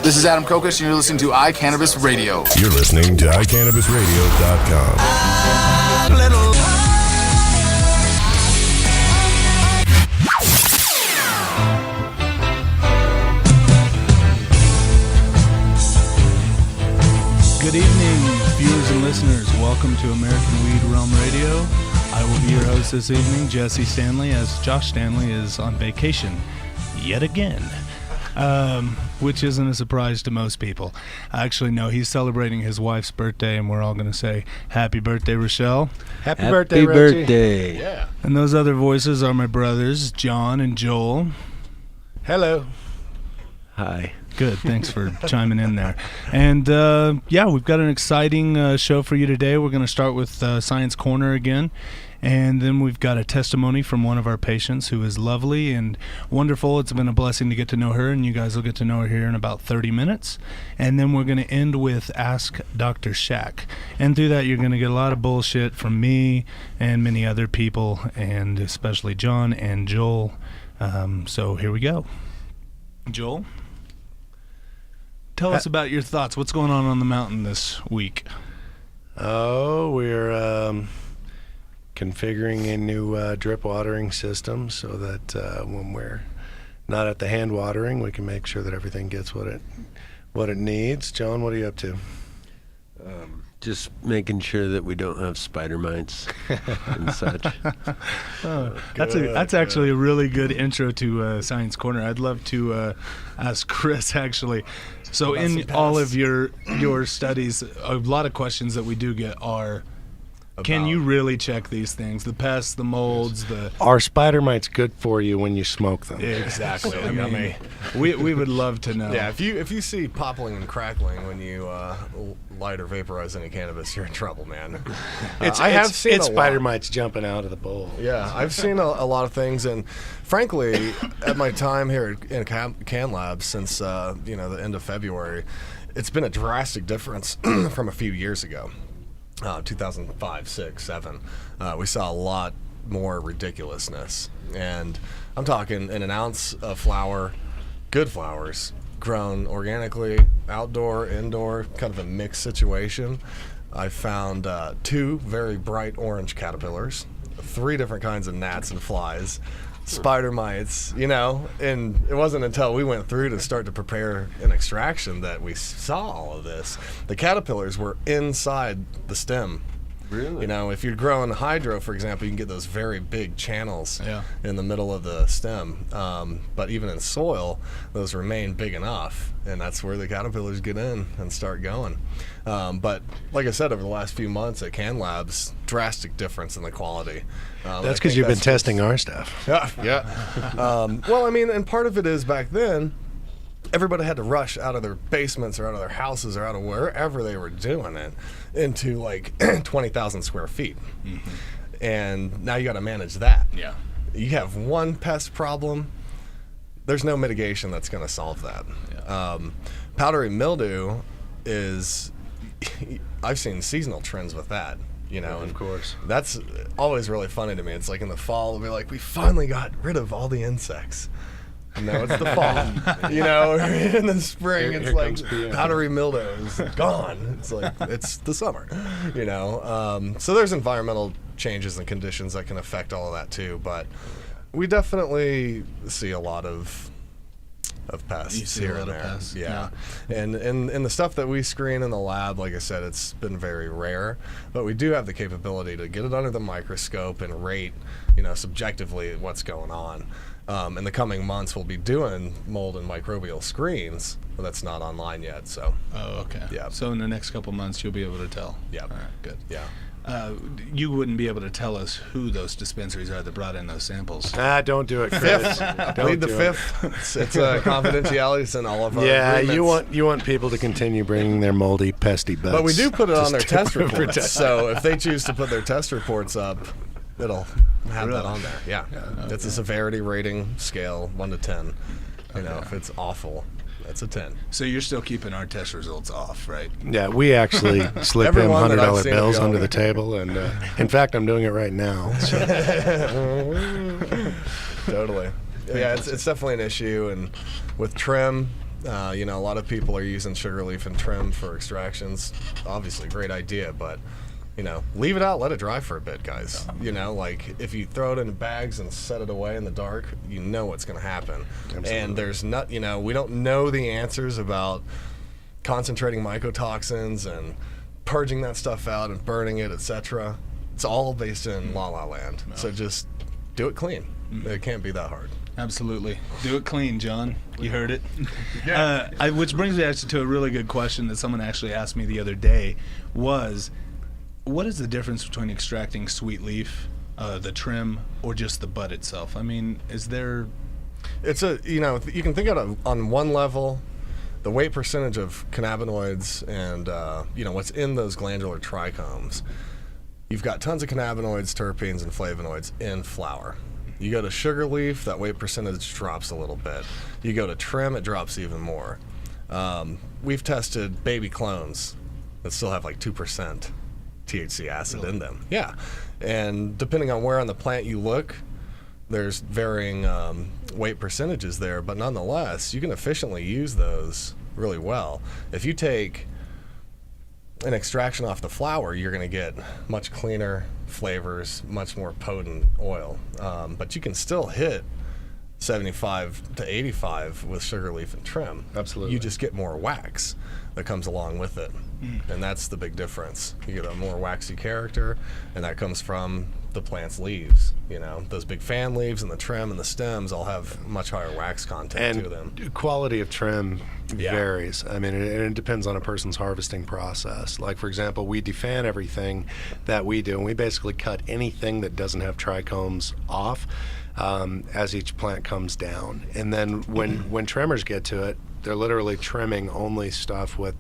This is Adam Kokish, and you're listening to iCannabis Radio. You're listening to iCannabisRadio.com. Good evening, viewers and listeners. Welcome to American Weed Realm Radio. I will be your host this evening, Jesse Stanley, as Josh Stanley is on vacation yet again, which isn't a surprise to most people. Actually, no, he's celebrating his wife's birthday, and we're all going to say, happy birthday, Rochelle. Happy birthday, Rochie. Birthday. Yeah. And those other voices are my brothers, John and Joel. Hello. Hi. Good, thanks for chiming in there. And we've got an exciting show for you today. We're going to start with Science Corner again, and then we've got a testimony from one of our patients who is lovely and wonderful. It's been a blessing to get to know her, and you guys will get to know her here in about 30 minutes. And then we're going to end with Ask Dr. Shack. And through that, you're going to get a lot of bullshit from me and many other people, and especially John and Joel. So here we go. Joel? Tell us about your thoughts. What's going on the mountain this week? Oh, we're configuring a new drip watering system so that when we're not at the hand watering, we can make sure that everything gets what it needs. John, what are you up to? Just making sure that we don't have spider mites and such. That's actually a really good intro to Science Corner. I'd love to ask Chris, actually. So in all of your studies, a lot of questions that we do get are, can you really check these things? The pests, the molds, Are spider mites good for you when you smoke them? Exactly. I mean, we would love to know. Yeah, if you see popping and crackling when you light or vaporize any cannabis, you're in trouble, man. I have seen spider mites jumping out of the bowl. Yeah, I've seen a lot of things, and frankly, at my time here in CannLabs since the end of February, it's been a drastic difference from a few years ago. 2005, 6, 7, we saw a lot more ridiculousness. And I'm talking in an ounce of flower, good flowers, grown organically, outdoor, indoor, kind of a mixed situation. I found 2 very bright orange caterpillars, 3 different kinds of gnats and flies, spider mites, and it wasn't until we went through to start to prepare an extraction that we saw all of this. The caterpillars were inside the stem. Really? If you're growing hydro, for example, you can get those very big channels in the middle of the stem. But even in soil, those remain big enough, and that's where the caterpillars get in and start going. But like I said, over the last few months at CannLabs, drastic difference in the quality. That's because you've been testing our stuff. Yeah. Well, I mean, and part of it is back then, everybody had to rush out of their basements or out of their houses or out of wherever they were doing it into like 20,000 square feet. Mm-hmm. And now you got to manage that. Yeah. You have one pest problem, there's no mitigation that's going to solve that. Yeah. Powdery mildew is, I've seen seasonal trends with that. And of course. That's always really funny to me. It's like in the fall, it'll be like, we finally got rid of all the insects. No, it's the fall. In the spring, it's like powdery mildew is gone. It's like it's the summer. So there's environmental changes and conditions that can affect all of that too. But we definitely see a lot of pests here and there. Yeah. And the stuff that we screen in the lab, like I said, it's been very rare. But we do have the capability to get it under the microscope and rate, subjectively what's going on. In the coming months, we'll be doing mold and microbial screens, but that's not online yet. So. Oh, okay. Yeah. So in the next couple months, you'll be able to tell. Yeah. All right. Good. Yeah. You wouldn't be able to tell us who those dispensaries are that brought in those samples. Don't do it, Chris. Plead the fifth. It's a confidentiality. It's in all of our agreements. you want people to continue bringing their moldy, pesty butts. But we do put it on their test reports. So if they choose to put their test reports up, it'll have that on there. Yeah. Okay. It's a severity rating scale, 1 to 10. If it's awful, that's a 10. So you're still keeping our test results off, right? Yeah, we actually slip him $100 bills under the table, and in fact, I'm doing it right now. So. Totally. Yeah, it's definitely an issue, and with trim, You know, a lot of people are using sugar leaf and trim for extractions. Obviously, great idea, but you know, leave it out, let it dry for a bit, guys. You know, like if you throw it in bags and set it away in the dark, you know what's going to happen. Absolutely. And there's not, you know, we don't know the answers about concentrating mycotoxins and purging that stuff out and burning it, etc. It's all based in La La Land. So just do it clean. It can't be that hard. Absolutely. Do it clean, John. You heard it. Which brings me actually to a really good question that someone actually asked me the other day was, what is the difference between extracting sweet leaf, the trim, or just the bud itself? I mean, is there... It's a, you know, you can think of it on one level, the weight percentage of cannabinoids and, you know, what's in those glandular trichomes. You've got tons of cannabinoids, terpenes, and flavonoids in flower. You go to sugar leaf, that weight percentage drops a little bit. You go to trim, it drops even more. We've tested baby clones that still have like 2% THC acid in them. Yeah. And depending on where on the plant you look, there's varying weight percentages there, but nonetheless, you can efficiently use those really well. If you take an extraction off the flower, you're going to get much cleaner flavors, much more potent oil. But you can still hit 75 to 85 with sugar leaf and trim. Absolutely. You just get more wax that comes along with it. And that's the big difference. You get a more waxy character, and that comes from the plant's leaves. You know, those big fan leaves and the trim and the stems all have much higher wax content to them. And quality of trim Yeah. varies. I mean, it depends on a person's harvesting process. Like, for example, we defan everything that we do, and we basically cut anything that doesn't have trichomes off as each plant comes down. And then when trimmers get to it, they're literally trimming only stuff with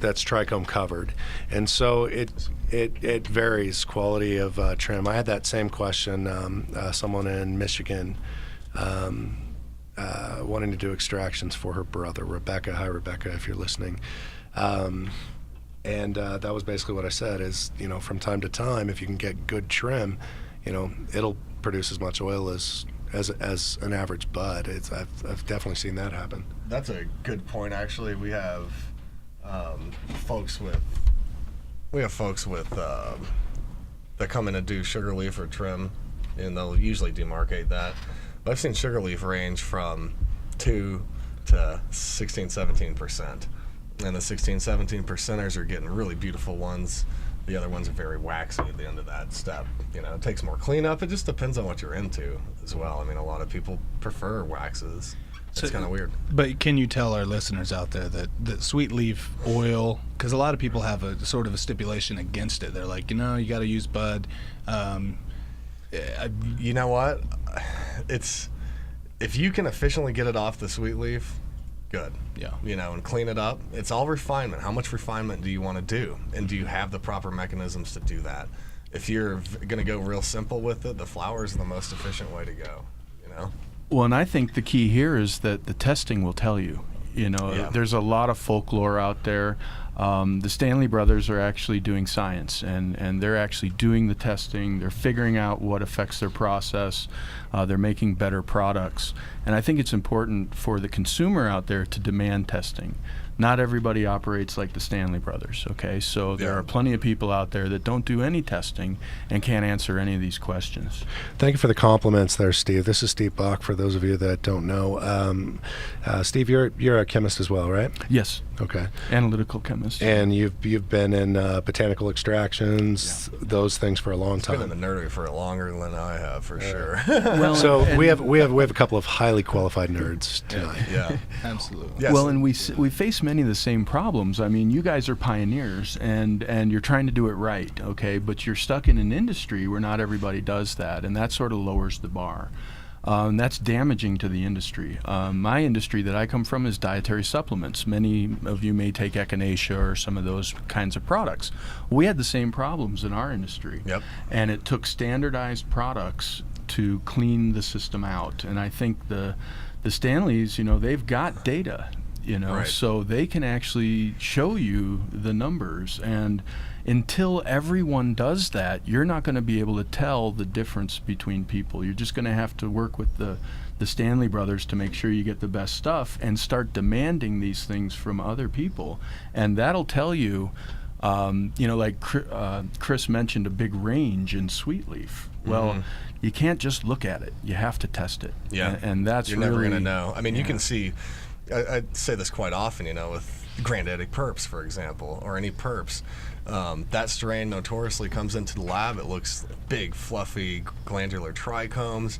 that's trichome covered, and so it varies quality of trim. I had that same question. Someone in Michigan wanting to do extractions for her brother, Rebecca. Hi, Rebecca, if you're listening. And that was basically what I said. Is, you know, from time to time, if you can get good trim, you know, it'll produce as much oil as an average bud. I've definitely seen that happen. That's a good point. Actually, we have folks with that come in and do sugar leaf or trim, and they'll usually demarcate that. But I've seen sugar leaf range from 2 to 16-17%, and the 16-17%ers are getting really beautiful ones. The other ones are very waxy at the end of that step. You know, it takes more cleanup. It just depends on what you're into as well. I mean, a lot of people prefer waxes. It's kind of weird. But can you tell our listeners out there that sweet leaf oil, because a lot of people have a sort of a stipulation against it. They're like, you know, you got to use bud. You know what? It's, if you can efficiently get it off the sweet leaf, good. Yeah. You know, and clean it up. It's all refinement. How much refinement do you want to do? And do you have the proper mechanisms to do that? If you're going to go real simple with it, the flower is the most efficient way to go, you know? Well, and I think the key here is that the testing will tell you. You know, Yeah. There's a lot of folklore out there. The Stanley brothers are actually doing science, and they're actually doing the testing. They're figuring out what affects their process. They're making better products. And I think it's important for the consumer out there to demand testing. Not everybody operates like the Stanley brothers, okay? So there are plenty of people out there that don't do any testing and can't answer any of these questions. Thank you for the compliments there, Steve. This is Steve Bach, for those of you that don't know. Steve, you're a chemist as well, right? Yes. Okay. Analytical chemist. And you've been in botanical extractions, those things for a long time. Been in the nerdery for longer than I have, for sure. Well, So we have a couple of highly qualified nerds tonight. Yeah. Absolutely. Yes. Well, and we face many of the same problems. I mean, you guys are pioneers, and you're trying to do it right, okay? But you're stuck in an industry where not everybody does that, and that sort of lowers the bar. And that's damaging to the industry. My industry that I come from is dietary supplements. Many of you may take echinacea or some of those kinds of products. We had the same problems in our industry. Yep. And it took standardized products to clean the system out. And I think the Stanleys, you know, they've got data, you know, Right. so they can actually show you the numbers. And until everyone does that, you're not going to be able to tell the difference between people. You're just going to have to work with the the Stanley Brothers to make sure you get the best stuff, and start demanding these things from other people. And that'll tell you, like Chris mentioned a big range in sweet leaf. Well, you can't just look at it. You have to test it. Yeah. And that's You're really, never going to know. I mean, you can see, I say this quite often, with granddaddy perps, for example, or any perps. That strain notoriously comes into the lab. It looks big, fluffy, glandular trichomes.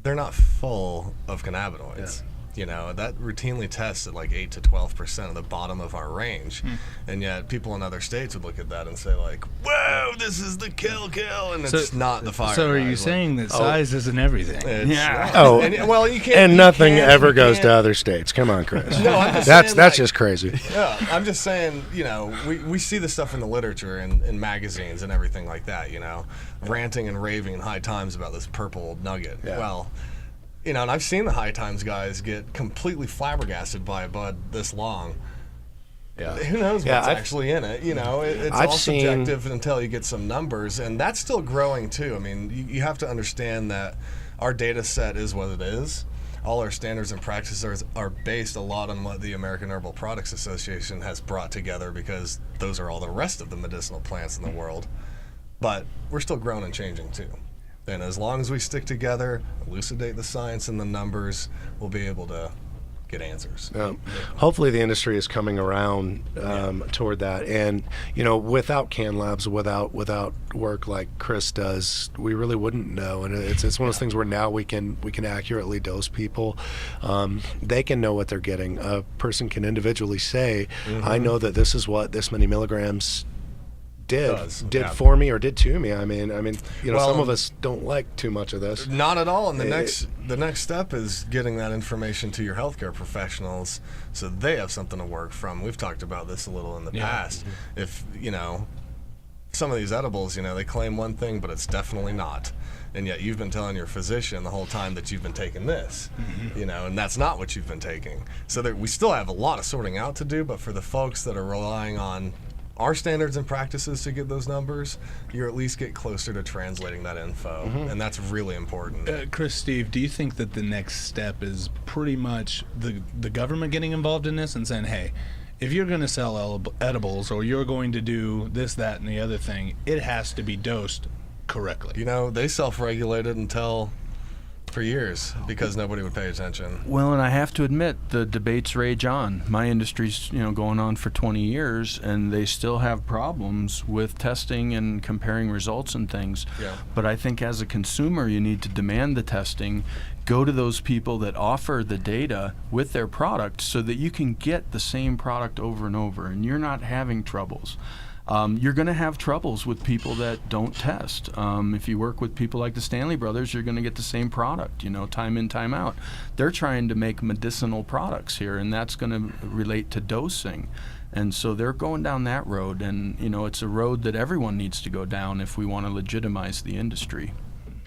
They're not full of cannabinoids. That routinely tests at like 8 to 12% of the bottom of our range. And yet people in other states would look at that and say like, whoa, this is the kill. And it's not the fire. So are you saying that size isn't everything? Yeah. Oh, well, you can't. And you nothing can't- ever you goes can't- to other states. Come on, Chris. No, I'm just that's saying, that's like- just crazy. Yeah, I'm just saying, we see this stuff in the literature and in magazines and everything like that, ranting and raving in High Times about this purple nugget. Yeah. Well, and I've seen the High Times guys get completely flabbergasted by a bud this long. Yeah. Who knows Yeah, what's I've- actually in it? It's I've all seen- subjective until you get some numbers, and that's still growing too. I mean, you have to understand that our data set is what it is. All our standards and practices are based a lot on what the American Herbal Products Association has brought together, because those are all the rest of the medicinal plants in the world. But we're still growing and changing too. And as long as we stick together, elucidate the science and the numbers, we'll be able to get answers. Hopefully the industry is coming around toward that. And, without CannLabs, without work like Chris does, we really wouldn't know. And it's one of those things where now we can accurately dose people. They can know what they're getting. A person can individually say, I know that this is what this many milligrams did for me or did to me. I mean, some of us don't like too much of this. Not at all. And the next step is getting that information to your healthcare professionals so they have something to work from. We've talked about this a little in the past. If some of these edibles, they claim one thing, but it's definitely not. And yet you've been telling your physician the whole time that you've been taking this, and that's not what you've been taking. So we still have a lot of sorting out to do, but for the folks that are relying on our standards and practices to get those numbers, you at least get closer to translating that info, and that's really important. Chris, Steve, do you think that the next step is pretty much the government getting involved in this and saying, hey, if you're going to sell edibles or you're going to do this, that, and the other thing, it has to be dosed correctly? They self-regulated until for years because nobody would pay attention. Well, and I have to admit, the debates rage on. My industry's going on for 20 years, and they still have problems with testing and comparing results and things. Yeah. But I think as a consumer, you need to demand the testing, go to those people that offer the data with their product so that you can get the same product over and over, and you're not having troubles. You're going to have troubles with people that don't test. If you work with people like the Stanley Brothers, you're going to get the same product, time in, time out. They're trying to make medicinal products here, and that's going to relate to dosing. And so they're going down that road, and it's a road that everyone needs to go down if we want to legitimize the industry.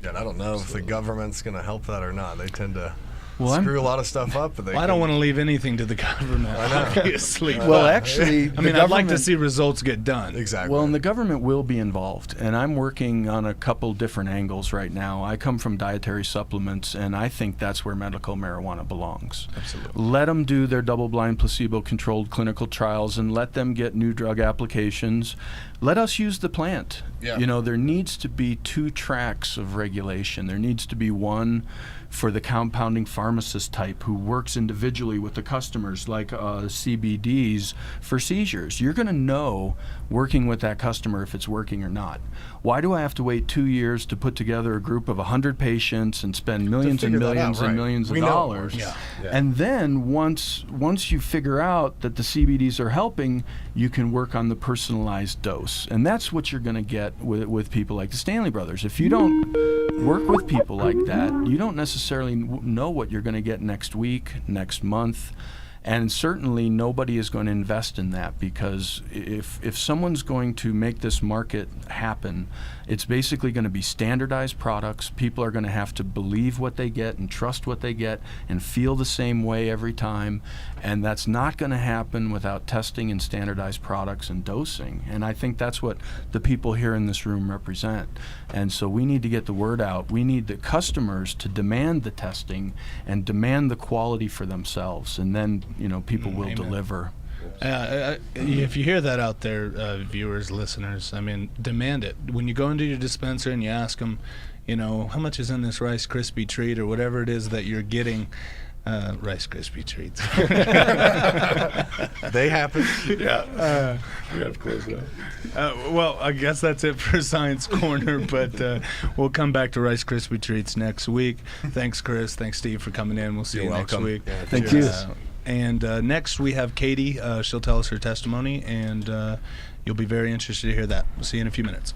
Yeah, and I don't know if the government's going to help that or not. They tend to a screw a lot of stuff up. But I don't want to leave anything to the government, obviously. Well, actually, I'd like to see results get done. Exactly. Well, and the government will be involved, and I'm working on a couple different angles right now. I come from dietary supplements, and I think that's where medical marijuana belongs. Absolutely. Let them do their double-blind, placebo-controlled clinical trials, and let them get new drug applications. Let us use the plant. Yeah. There needs to be 2 tracks of regulation. There needs to be one for the compounding pharmacist type who works individually with the customers, like CBDs for seizures. You're going to know working with that customer if it's working or not. Why do I have to wait 2 years to put together a group of 100 patients and spend millions and figure that millions out, and right. millions of We know it dollars? works. Yeah. And then once you figure out that the CBDs are helping, you can work on the personalized dose. And that's what you're going to get with people like the Stanley Brothers. If you don't work with people like that, you don't necessarily know what you're going to get next week, next month. And certainly nobody is going to invest in that, because if someone's going to make this market happen, it's basically going to be standardized products. People are going to have to believe what they get and trust what they get and feel the same way every time. And that's not going to happen without testing and standardized products and dosing. And I think that's what the people here in this room represent. And so we need to get the word out. We need the customers to demand the testing and demand the quality for themselves. And then, people will Amen. Deliver. If you hear that out there, viewers, listeners, I mean, demand it. When you go into your dispenser and you ask them, how much is in this Rice Krispie treat or whatever it is that you're getting, Rice Krispie treats. They happen. Yeah. We have to close it up. Well, I guess that's it for Science Corner, but we'll come back to Rice Krispie treats next week. Thanks, Chris. Thanks, Steve, for coming in. We'll see You're you welcome. next week. Yeah, Thank you. And next we have Katie. She'll tell us her testimony, and you'll be very interested to hear that. We'll see you in a few minutes.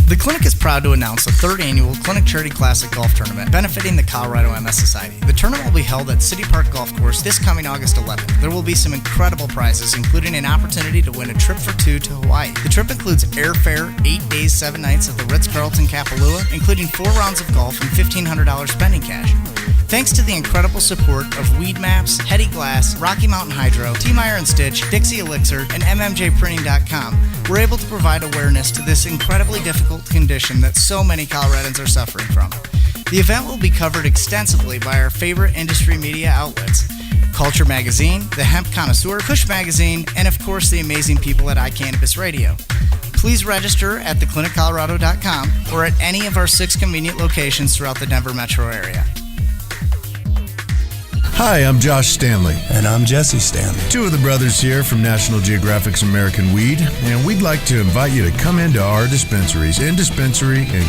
The Clinic is proud to announce the 3rd annual Clinic Charity Classic Golf Tournament benefiting the Colorado MS Society. The tournament will be held at City Park Golf Course this coming August 11th. There will be some incredible prizes, including an opportunity to win a trip for 2 to Hawaii. The trip includes airfare, 8 days, 7 nights at the Ritz-Carlton Kapalua, including 4 rounds of golf and $1,500 spending cash. Thanks to the incredible support of Weed Maps, Hetty Glass, Rocky Mountain Hydro, T. Meyer & Stitch, Dixie Elixir, and MMJPrinting.com, we're able to provide awareness to this incredibly difficult condition that so many Coloradans are suffering from. The event will be covered extensively by our favorite industry media outlets: Culture Magazine, The Hemp Connoisseur, Kush Magazine, and of course the amazing people at iCannabis Radio. Please register at thecliniccolorado.com or at any of our 6 convenient locations throughout the Denver metro area. Hi, I'm Josh Stanley. And I'm Jesse Stanley. 2 of the brothers here from National Geographic's American Weed, and we'd like to invite you to come into our dispensaries in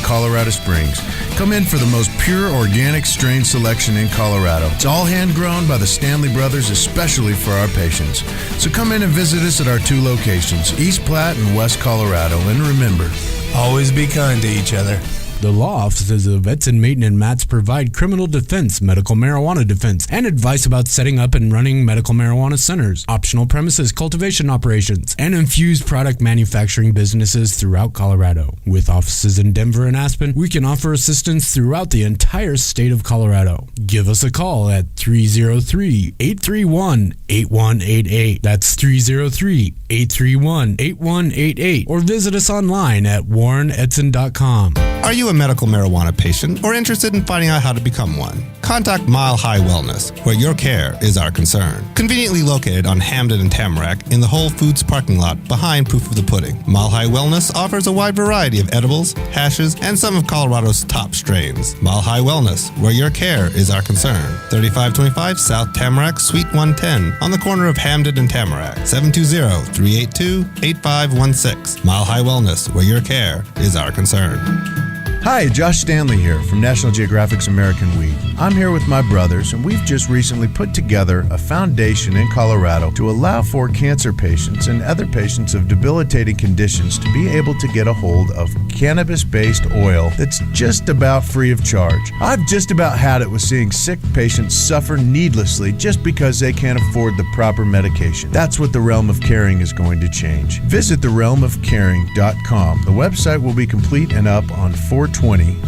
Colorado Springs. Come in for the most pure organic strain selection in Colorado. It's all hand-grown by the Stanley brothers, especially for our patients. So come in and visit us at our 2 locations, East Platte and West Colorado. And remember, always be kind to each other. The law offices of Edson, Maton, and Matz provide criminal defense, medical marijuana defense, and advice about setting up and running medical marijuana centers, optional premises cultivation operations, and infused product manufacturing businesses throughout Colorado. With offices in Denver and Aspen, we can offer assistance throughout the entire state of Colorado. Give us a call at 303-831-8188. That's 303-831-8188. Or visit us online at warrenedson.com. Are you a medical marijuana patient or interested in finding out how to become one? Contact Mile High Wellness, where your care is our concern. Conveniently located on Hamden and Tamarack in the Whole Foods parking lot behind Proof of the Pudding. Mile High Wellness offers a wide variety of edibles, hashes, and some of Colorado's top strains. Mile High Wellness, where your care is our concern. 3525 South Tamarack, Suite 110, on the corner of Hamden and Tamarack. 720-382-8516. Mile High Wellness, where your care is our concern. Hi, Josh Stanley here from National Geographic's American Weed. I'm here with my brothers, and we've just recently put together a foundation in Colorado to allow for cancer patients and other patients of debilitating conditions to be able to get a hold of cannabis-based oil that's just about free of charge. I've just about had it with seeing sick patients suffer needlessly just because they can't afford the proper medication. That's what the Realm of Caring is going to change. Visit therealmofcaring.com. The website will be complete and up on 4/20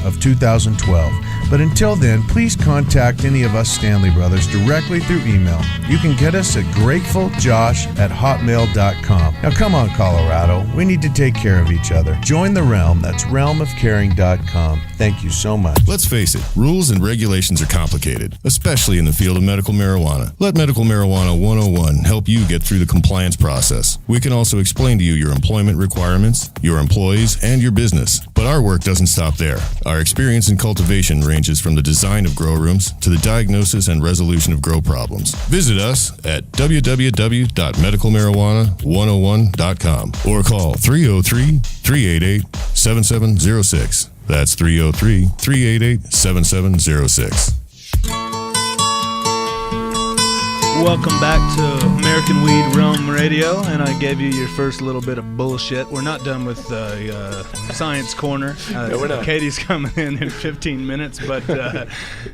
of 2012. But until then, please contact any of us Stanley brothers directly through email. You can get us at gratefuljosh@hotmail.com. Now come on, Colorado. We need to take care of each other. Join the Realm. That's realmofcaring.com. Thank you so much. Let's face it, rules and regulations are complicated, especially in the field of medical marijuana. Let Medical Marijuana 101 help you get through the compliance process. We can also explain to you your employment requirements, your employees, and your business. But our work doesn't stop there. Our experience in cultivation ranges from the design of grow rooms to the diagnosis and resolution of grow problems. Visit us at www.medicalmarijuana101.com or call 303-388-7706. That's 303-388-7706. Welcome back to American Weed Realm Radio, and I gave you your first little bit of bullshit. We're not done with Science Corner. No, we're not. Katie's coming in 15 minutes, but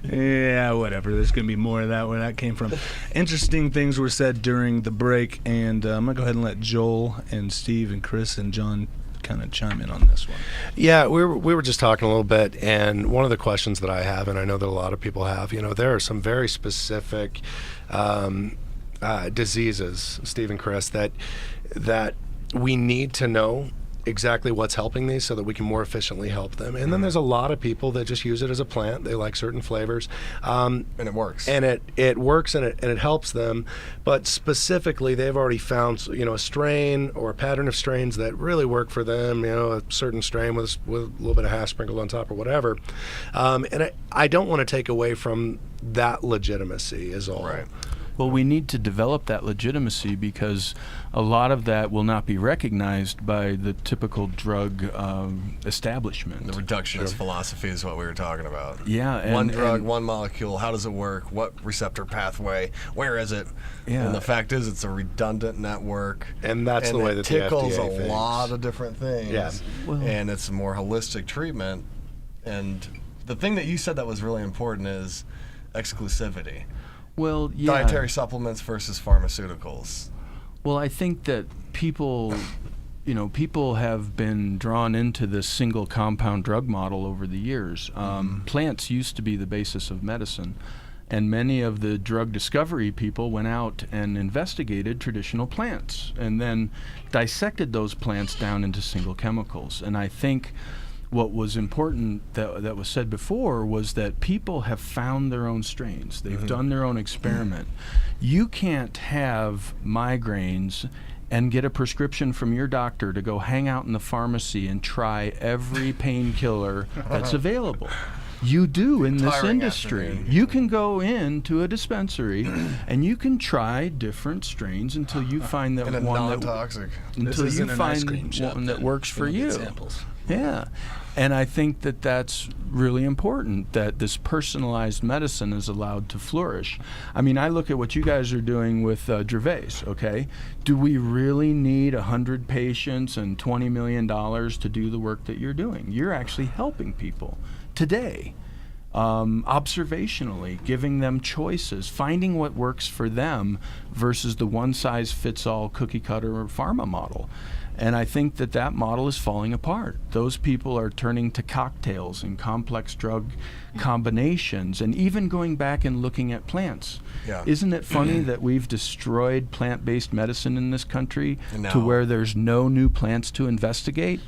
yeah, whatever. There's going to be more of that where that came from. Interesting things were said during the break, and I'm going to go ahead and let Joel and Steve and Chris and John kind of chime in on this one. Yeah, we were just talking a little bit, and one of the questions that I have, and I know that a lot of people have, there are some very specific diseases, Steve and Chris, that we need to know exactly what's helping these so that we can more efficiently help them. And then there's a lot of people that just use it as a plant. They like certain flavors. And it works. And it works and it helps them. But specifically, they've already found, a strain or a pattern of strains that really work for them, a certain strain with a little bit of hash sprinkled on top or whatever. And I don't want to take away from that legitimacy is all. Right. Well, we need to develop that legitimacy because a lot of that will not be recognized by the typical drug establishment. The reductionist philosophy is what we were talking about. Yeah. One drug, one molecule, how does it work? What receptor pathway? Where is it? Yeah. And the fact is it's a redundant network. And that's the way that the tickles FDA a thinks. lot of different things. Yeah. Well, and it's a more holistic treatment. And the thing that you said that was really important is exclusivity. Well, yeah. Dietary supplements versus pharmaceuticals. Well, I think that people have been drawn into this single compound drug model over the years. Plants used to be the basis of medicine, and many of the drug discovery people went out and investigated traditional plants and then dissected those plants down into single chemicals. And I think what was important that was said before was that people have found their own strains. They've done their own experiment. You can't have migraines and get a prescription from your doctor to go hang out in the pharmacy and try every painkiller that's available. You do in this industry. Afternoon. You can go into a dispensary and you can try different strains until you find that And one non-toxic. until you find one that works for you. Yeah. And I think that that's really important, that this personalized medicine is allowed to flourish. I mean, I look at what you guys are doing with Dravet, okay? Do we really need 100 patients and $20 million to do the work that you're doing? You're actually helping people today, observationally, giving them choices, finding what works for them versus the one-size-fits-all cookie-cutter pharma model. And I think that model is falling apart. Those people are turning to cocktails and complex drug combinations and even going back and looking at plants. Yeah. Isn't it funny that we've destroyed plant-based medicine in this country No. to where there's no new plants to investigate,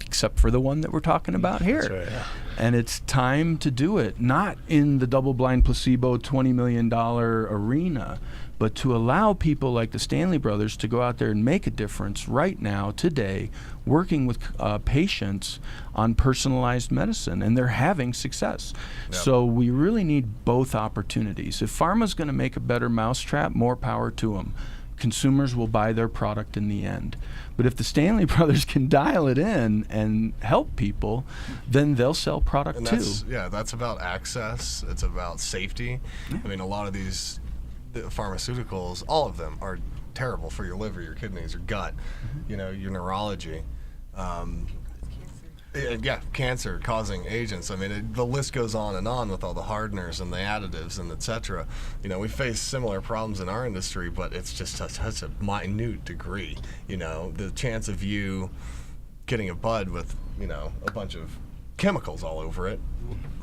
except for the one that we're talking about here? That's right. Yeah. And it's time to do it, not in the double-blind placebo $20 million arena, but to allow people like the Stanley Brothers to go out there and make a difference right now, today, working with patients on personalized medicine, and they're having success. Yep. So we really need both opportunities. If pharma's going to make a better mousetrap, more power to them. Consumers will buy their product in the end. But if the Stanley Brothers can dial it in and help people, then they'll sell product And too. that's about access. It's about safety. Yeah. I mean, a lot of these pharmaceuticals, all of them are terrible for your liver, your kidneys, your gut, your neurology. Cancer-causing agents. I mean, the list goes on and on with all the hardeners and the additives and et cetera. We face similar problems in our industry, but it's just such a minute degree. The chance of you getting a bud with, a bunch of chemicals all over it.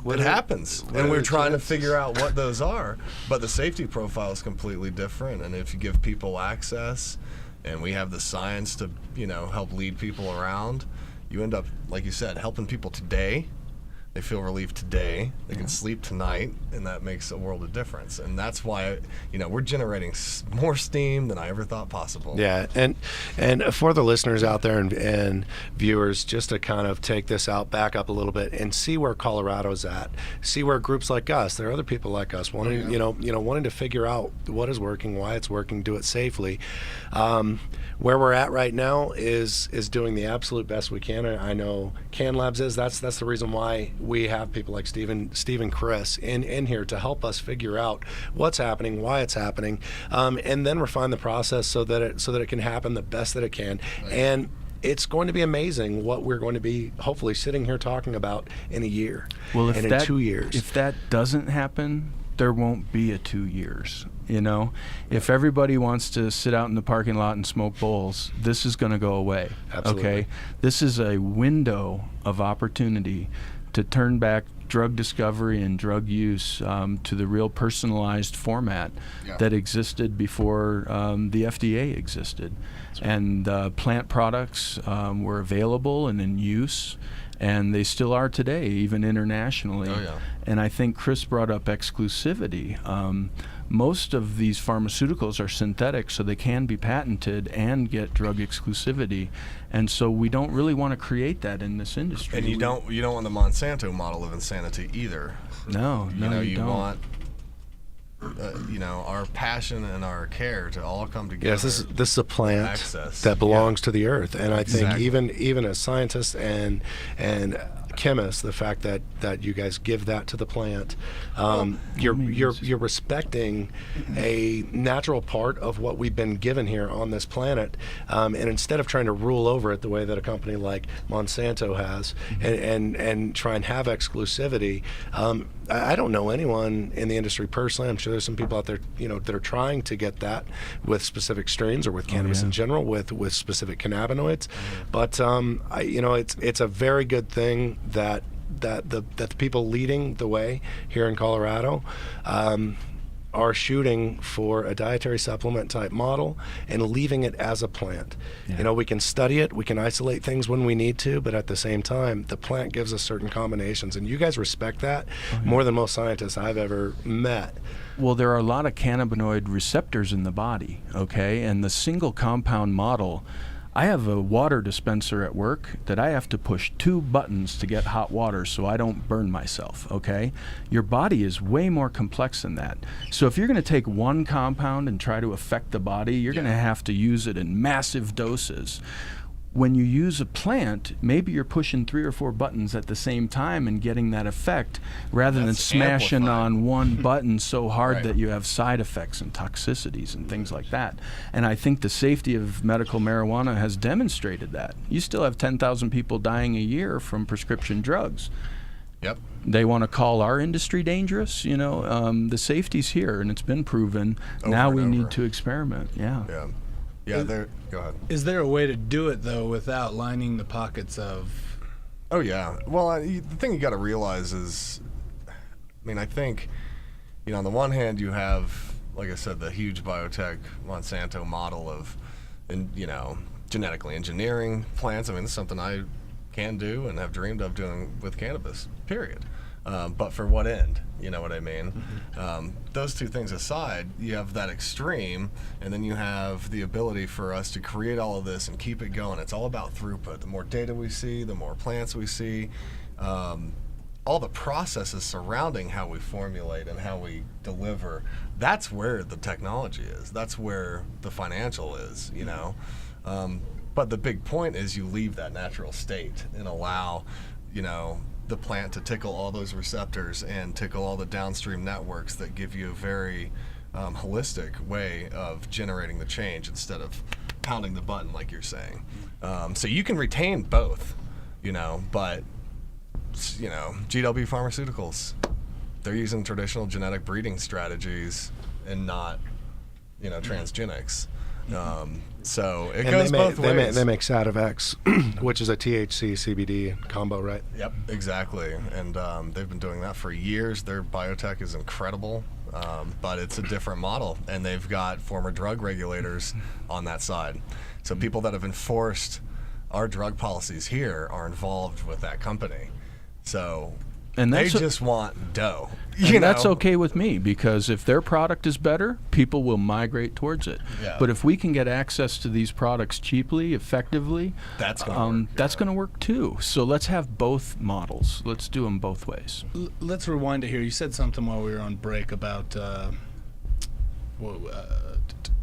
It happens, and we're trying to figure out what those are, but the safety profile is completely different. And if you give people access, and we have the science to, help lead people around, you end up, like you said, helping people today. They feel relief today. They can sleep tonight, and that makes a world of difference. And that's why, we're generating more steam than I ever thought possible. Yeah, and for the listeners out there and viewers, just to kind of take this out, back up a little bit, and see where Colorado's at. See where groups like us, there are other people like us wanting, wanting to figure out what is working, why it's working, do it safely. Where we're at right now is doing the absolute best we can. I know CannLabs is. That's the reason why we have people like Steve Chris in here to help us figure out what's happening, why it's happening, and then refine the process so that it can happen the best that it can. And it's going to be amazing what we're going to be hopefully sitting here talking about in a year, and in 2 years. If that doesn't happen, there won't be a 2 years. You know, if everybody wants to sit out in the parking lot and smoke bowls, this is going to go away. Absolutely. Okay, this is a window of opportunity to turn back drug discovery and drug use to the real personalized format that existed before the FDA existed. And plant products were available and in use, and they still are today, even internationally. And I think Chris brought up exclusivity. Most of these pharmaceuticals are synthetic, so they can be patented and get drug exclusivity. And so we don't really want to create that in this industry. And you don't want the Monsanto model of insanity either. No, you don't. want our passion and our care to all come together. Yes, this is a plant that belongs to the earth, and I think even as scientists and chemists, the fact that you guys give that to the plant, you're respecting a natural part of what we've been given here on this planet, and instead of trying to rule over it the way that a company like Monsanto has, and try and have exclusivity. I don't know anyone in the industry personally. I'm sure there's some people out there, that are trying to get that with specific strains or with cannabis in general, with specific cannabinoids. But it's a very good thing that the people leading the way here in Colorado are shooting for a dietary supplement type model and leaving it as a plant. We can study it, we can isolate things when we need to, but at the same time, the plant gives us certain combinations, and you guys respect that more than most scientists I've ever met. Well, there are a lot of cannabinoid receptors in the body, okay? And the single compound model, I have a water dispenser at work that I have to push 2 buttons to get hot water so I don't burn myself, okay? Your body is way more complex than that. So if you're going to take one compound and try to affect the body, you're going to have to use it in massive doses. When you use a plant, maybe you're pushing 3 or 4 buttons at the same time and getting that effect rather than smashing on one button so hard that you have side effects and toxicities and things like that. And I think the safety of medical marijuana has demonstrated that. You still have 10,000 people dying a year from prescription drugs. Yep. They want to call our industry dangerous. The safety's here and it's been proven. Now we need to experiment. Go ahead. Is there a way to do it, though, without lining the pockets of... Oh, yeah. Well, the thing you got to realize is, I think, on the one hand, you have, like I said, the huge biotech Monsanto model of, genetically engineering plants. This is something I can do and have dreamed of doing with cannabis, period. But for what end? You know what I mean? Those two things aside, you have that extreme, and then you have the ability for us to create all of this and keep it going. It's all about throughput. The more data we see, the more plants we see, all the processes surrounding how we formulate and how we deliver, that's where the technology is. That's where the financial is, But the big point is you leave that natural state and allow, the plant to tickle all those receptors and tickle all the downstream networks that give you a very holistic way of generating the change instead of pounding the button like you're saying. So you can retain both, but GW Pharmaceuticals, they're using traditional genetic breeding strategies and not, transgenics. So it goes both ways. They make Sativex, which is a THC CBD combo, right? Yep, exactly. And they've been doing that for years. Their biotech is incredible, but it's a different model, and they've got former drug regulators on that side. So people that have enforced our drug policies here are involved with that company. So they just want dough. That's okay with me, because if their product is better, people will migrate towards it. Yeah. But if we can get access to these products cheaply, effectively, that's going to work too. So let's have both models. Let's do them both ways. Let's rewind it here. You said something while we were on break about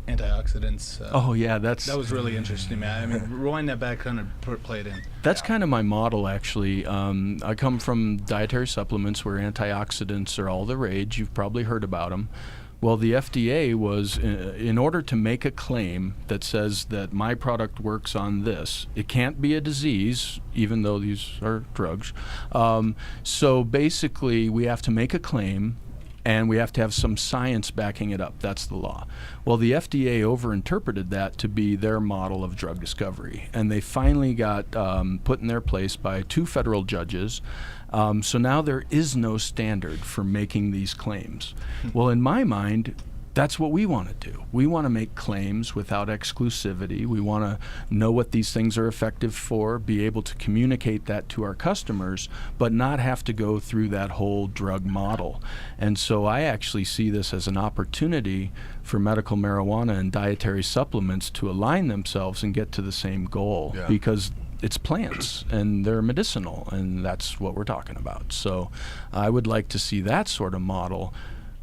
antioxidants. Oh yeah, that was really interesting, man. I mean, rewind that back, kind of play it in. That's kind of my model, actually. I come from dietary supplements where antioxidants are all the rage. You've probably heard about them. Well, the FDA was, in order to make a claim that says that my product works on this, it can't be a disease, even though these are drugs. So basically, we have to make a claim, and we have to have some science backing it up. That's the law. Well, the FDA overinterpreted that to be their model of drug discovery, and they finally got put in their place by 2 federal judges. So now there is no standard for making these claims. Well, in my mind, that's what we want to do. We want to make claims without exclusivity. We want to know what these things are effective for, be able to communicate that to our customers, but not have to go through that whole drug model. And so I actually see this as an opportunity for medical marijuana and dietary supplements to align themselves and get to the same goal, because it's plants and they're medicinal, and that's what we're talking about. So I would like to see that sort of model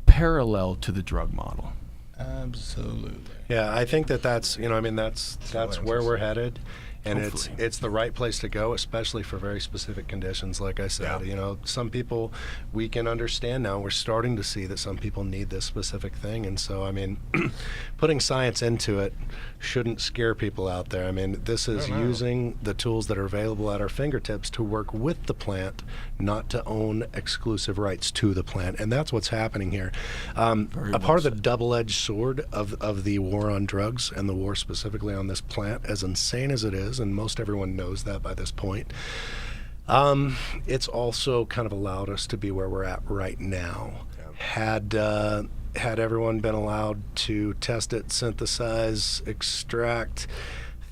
parallel to the drug model. Absolutely. Yeah, I think that's where we're headed, and Hopefully. it's the right place to go, especially for very specific conditions. Like I said, some people we can understand now. We're starting to see that some people need this specific thing, and so I mean, putting science into it shouldn't scare people out there. I mean, this is using the tools that are available at our fingertips to work with the plant, not to own exclusive rights to the plant, and that's what's happening here. A part of the double-edged sword of the war on drugs and the war specifically on this plant, as insane as it is, and most everyone knows that by this point, it's also kind of allowed us to be where we're at right now. Had everyone been allowed to test it, synthesize, extract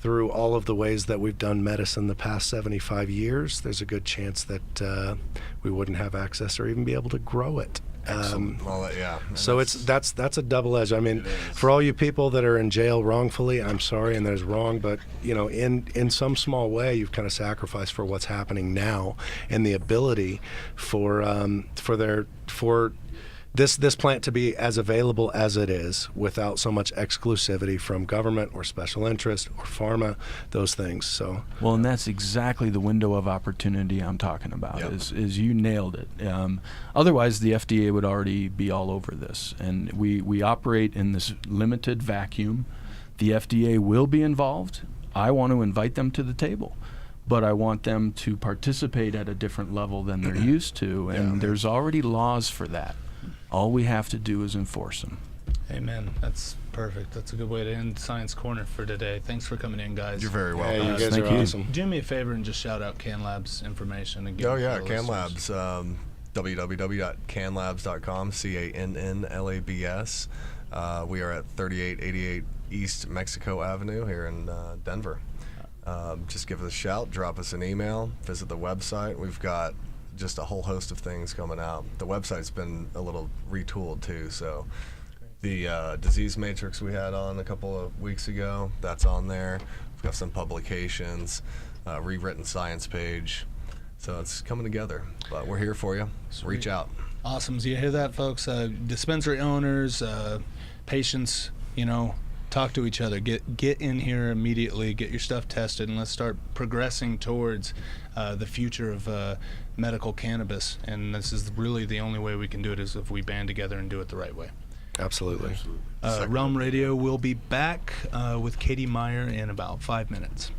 through all of the ways that we've done medicine the past 75 years, there's a good chance that we wouldn't have access or even be able to grow it. So that's a double edge. I mean, for all you people that are in jail wrongfully, I'm sorry, and there's wrong, but in some small way, you've kind of sacrificed for what's happening now and the ability for this plant to be as available as it is without so much exclusivity from government or special interest or pharma, those things. So well, and that's exactly the window of opportunity I'm talking about. Is you nailed it. Otherwise, the FDA would already be all over this, and we operate in this limited vacuum. The FDA will be involved. I want to invite them to the table, but I want them to participate at a different level than they're used to, and there's already laws for that. All we have to do is enforce them. Amen. That's perfect. That's a good way to end Science Corner for today. Thanks for coming in, guys. You're very welcome. Hey, you guys are awesome. Do me a favor and just shout out CannLabs information. And give CannLabs. www.cannlabs.com, CannLabs. We are at 3888 East Mexico Avenue here in Denver. Just give us a shout, drop us an email, visit the website. We've got just a whole host of things coming out. The website's been a little retooled too, so the disease matrix we had on a couple of weeks ago, that's on there. We've got some publications, rewritten science page, so it's coming together, but we're here for you. So reach out. Awesome. So you hear that, folks? Dispensary owners, patients, talk to each other. Get in here immediately, get your stuff tested, and let's start progressing towards the future of medical cannabis. And this is really the only way we can do it, is if we band together and do it the right way. Absolutely. Realm Radio will be back with Katie Meyer in about 5 minutes.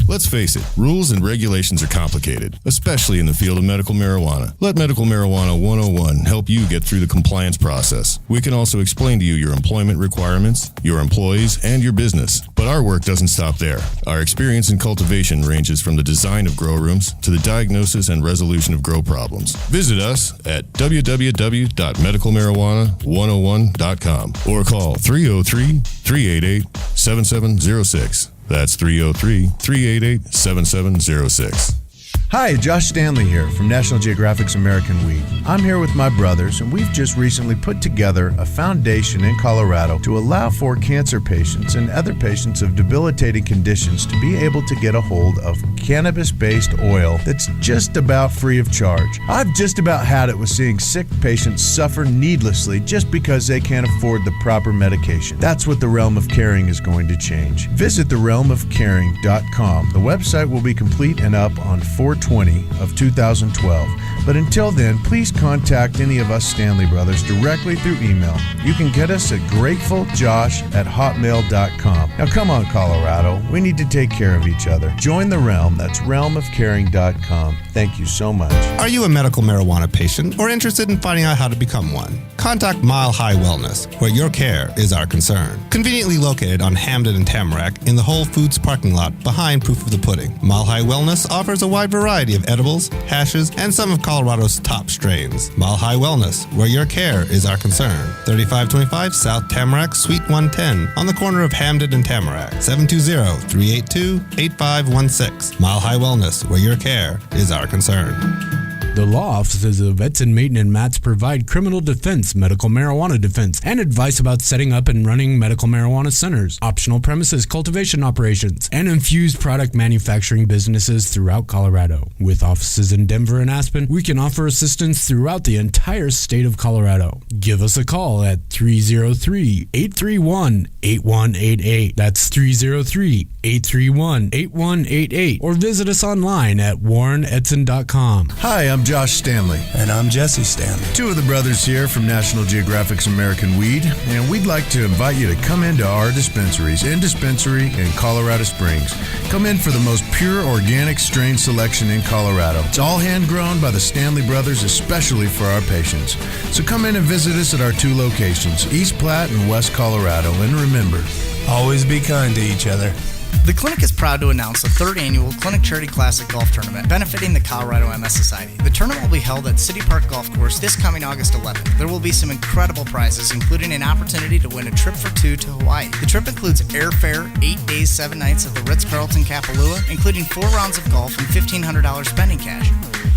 Let's face it, rules and regulations are complicated, especially in the field of medical marijuana. Let Medical Marijuana 101 help you get through the compliance process. We can also explain to you your employment requirements, your employees, and your business. But our work doesn't stop there. Our experience in cultivation ranges from the design of grow rooms to the diagnosis and resolution of grow problems. Visit us at www.medicalmarijuana101.com or call 303-388-7706. That's 303-388-7706. Hi, Josh Stanley here from National Geographic's American Weed. I'm here with my brothers, and we've just recently put together a foundation in Colorado to allow for cancer patients and other patients of debilitating conditions to be able to get a hold of cannabis-based oil that's just about free of charge. I've just about had it with seeing sick patients suffer needlessly just because they can't afford the proper medication. That's what the Realm of Caring is going to change. Visit therealmofcaring.com. The website will be complete and up on 4/20 of 2012. But until then, please contact any of us Stanley Brothers directly through email. You can get us at gratefuljosh@hotmail.com. Now come on, Colorado. We need to take care of each other. Join the Realm. That's realmofcaring.com. Thank you so much. Are you a medical marijuana patient or interested in finding out how to become one? Contact Mile High Wellness, where your care is our concern. Conveniently located on Hamden and Tamarack in the Whole Foods parking lot behind Proof of the Pudding. Mile High Wellness offers a wide variety of edibles, hashes, and some of Colorado's top strains. Mile High Wellness, where your care is our concern. 3525 South Tamarack, Suite 110, on the corner of Hamden and Tamarack. 720-382-8516. Mile High Wellness, where your care is our concern. The law offices of Edson, Mayton, and Matz provide criminal defense, medical marijuana defense, and advice about setting up and running medical marijuana centers, optional premises cultivation operations, and infused product manufacturing businesses throughout Colorado. With offices in Denver and Aspen, we can offer assistance throughout the entire state of Colorado. Give us a call at 303-831-8188. That's 303-831-8188. Or visit us online at warrenedson.com. Hi, I'm Josh Stanley. And I'm Jesse Stanley. Two of the brothers here from National Geographic's American Weed, and we'd like to invite you to come into our dispensaries in Colorado Springs. Come in for the most pure organic strain selection in Colorado. It's all hand-grown by the Stanley brothers, especially for our patients. So come in and visit us at our two locations, East Platte and West Colorado. And remember, always be kind to each other. The Clinic is proud to announce the third annual Clinic Charity Classic Golf Tournament benefiting the Colorado MS Society. The tournament will be held at City Park Golf Course this coming August 11th. There will be some incredible prizes, including an opportunity to win a trip for two to Hawaii. The trip includes airfare, 8 days, 7 nights at the Ritz-Carlton Kapalua, including 4 rounds of golf and $1,500 spending cash.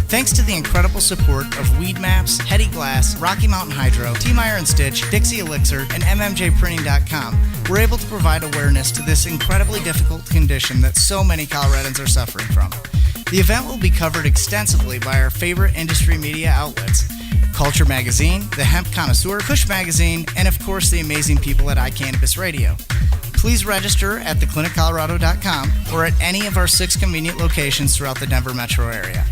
Thanks to the incredible support of Weed Maps, Hetty Glass, Rocky Mountain Hydro, T. Meyer & Stitch, Dixie Elixir, and MMJPrinting.com, we're able to provide awareness to this incredibly difficult condition that so many Coloradans are suffering from. The event will be covered extensively by our favorite industry media outlets, Culture Magazine, The Hemp Connoisseur, Kush Magazine, and of course the amazing people at iCannabis Radio. Please register at thecliniccolorado.com or at any of our 6 convenient locations throughout the Denver metro area.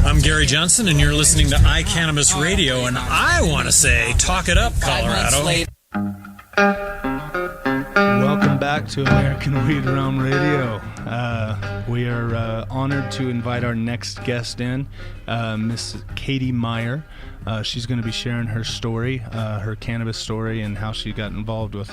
I'm Gary Johnson, and you're listening to iCannabis Radio, and I want to say, talk it up, Colorado. Welcome back to American Weed Realm Radio. We are honored to invite our next guest in, Miss Katie Meyer. She's going to be sharing her story, her cannabis story, and how she got involved with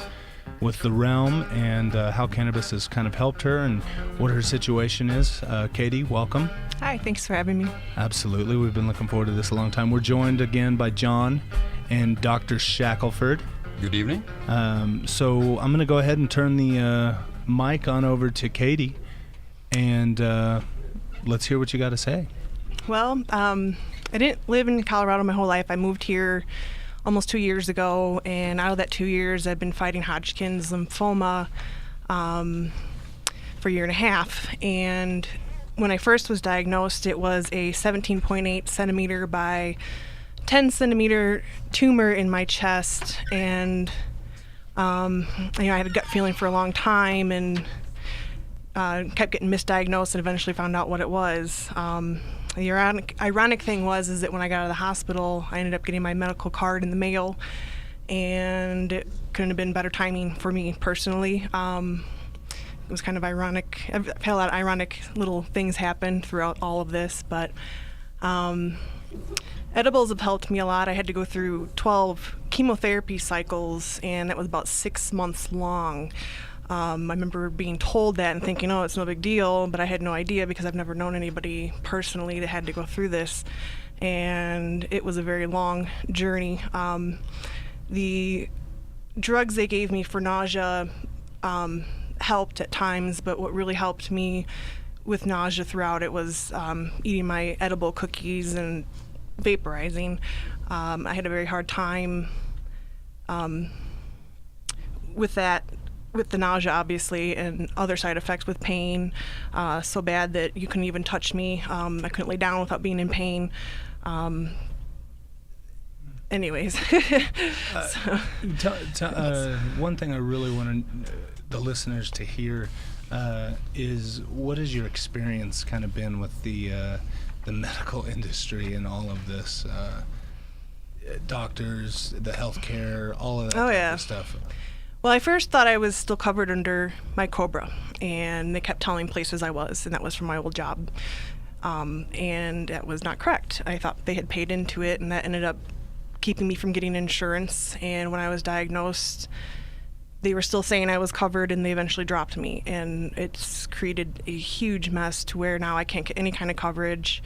the realm and how cannabis has kind of helped her and what her situation is. Katie, welcome. Hi, thanks for having me. Absolutely. We've been looking forward to this a long time. We're joined again by John and Dr. Shackelford. Good evening. So I'm going to go ahead and turn the mic on over to Katie, and let's hear what you got to say. Well, I didn't live in Colorado my whole life. I moved here almost 2 years ago, and out of that 2 years, I've been fighting Hodgkin's lymphoma for a year and a half. And when I first was diagnosed, it was a 17.8 centimeter by 10 centimeter tumor in my chest, and I had a gut feeling for a long time, and kept getting misdiagnosed, and eventually found out what it was. The ironic thing was that when I got out of the hospital, I ended up getting my medical card in the mail, and it couldn't have been better timing for me personally. It was kind of ironic. I've had a lot of ironic little things happen throughout all of this, but edibles have helped me a lot. I had to go through 12 chemotherapy cycles, and that was about 6 months long. I remember being told that and thinking, oh, it's no big deal, but I had no idea because I've never known anybody personally that had to go through this, and it was a very long journey. The drugs they gave me for nausea helped at times, but what really helped me with nausea throughout. It was eating my edible cookies and vaporizing. I had a very hard time with that, with the nausea, obviously, and other side effects with pain, so bad that you couldn't even touch me. I couldn't lay down without being in pain. Anyways. One thing I really want the listeners to hear is, what has your experience kind of been with the medical industry and all of this? Doctors, the healthcare, all of that type of stuff. Well, I first thought I was still covered under my COBRA, and they kept telling places I was, and that was from my old job. And that was not correct. I thought they had paid into it, and that ended up keeping me from getting insurance. And when I was diagnosed, they were still saying I was covered, and they eventually dropped me. And it's created a huge mess to where now I can't get any kind of coverage.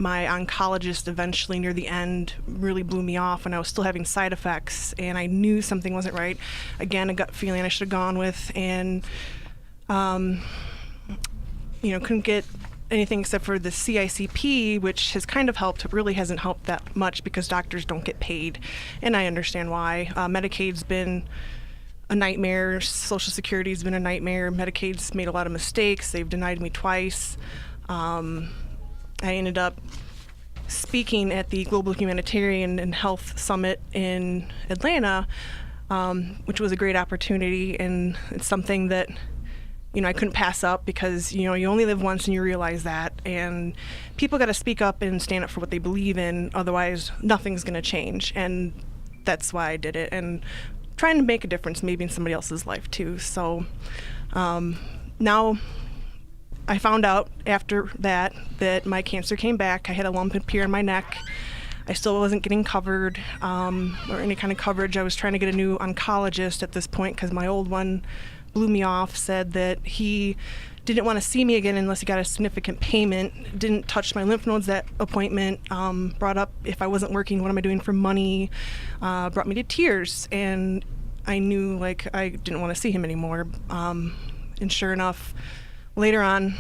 My oncologist eventually near the end really blew me off when I was still having side effects, and I knew something wasn't right. Again, a gut feeling I should have gone with, and couldn't get anything except for the CICP, which has kind of helped. It really hasn't helped that much because doctors don't get paid, and I understand why. Medicaid's been a nightmare. Social Security's been a nightmare. Medicaid's made a lot of mistakes. They've denied me twice. I ended up speaking at the Global Humanitarian and Health Summit in Atlanta, which was a great opportunity, and it's something that I couldn't pass up because you only live once, and you realize that, and people got to speak up and stand up for what they believe in, otherwise nothing's going to change. And that's why I did it, and trying to make a difference maybe in somebody else's life too. So now I found out after that my cancer came back. I had a lump appear in my neck. I still wasn't getting covered or any kind of coverage. I was trying to get a new oncologist at this point because my old one blew me off, said that he didn't want to see me again unless he got a significant payment, didn't touch my lymph nodes that appointment, brought up if I wasn't working, what am I doing for money, brought me to tears. And I knew I didn't want to see him anymore. And sure enough, later on,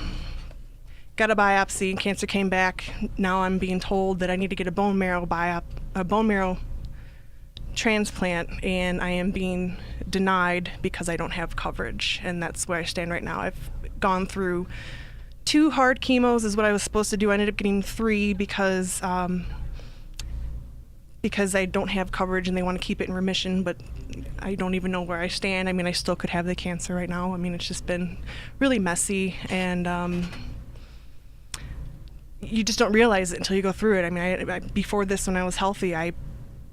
got a biopsy, and cancer came back. Now I'm being told that I need to get a bone marrow transplant, and I am being denied because I don't have coverage, and that's where I stand right now. I've gone through 2 hard chemos is what I was supposed to do. I ended up getting 3 because I don't have coverage and they want to keep it in remission, but I don't even know where I stand. I mean, I still could have the cancer right now. I mean, it's just been really messy, and you just don't realize it until you go through it. I mean, I before this, when I was healthy, I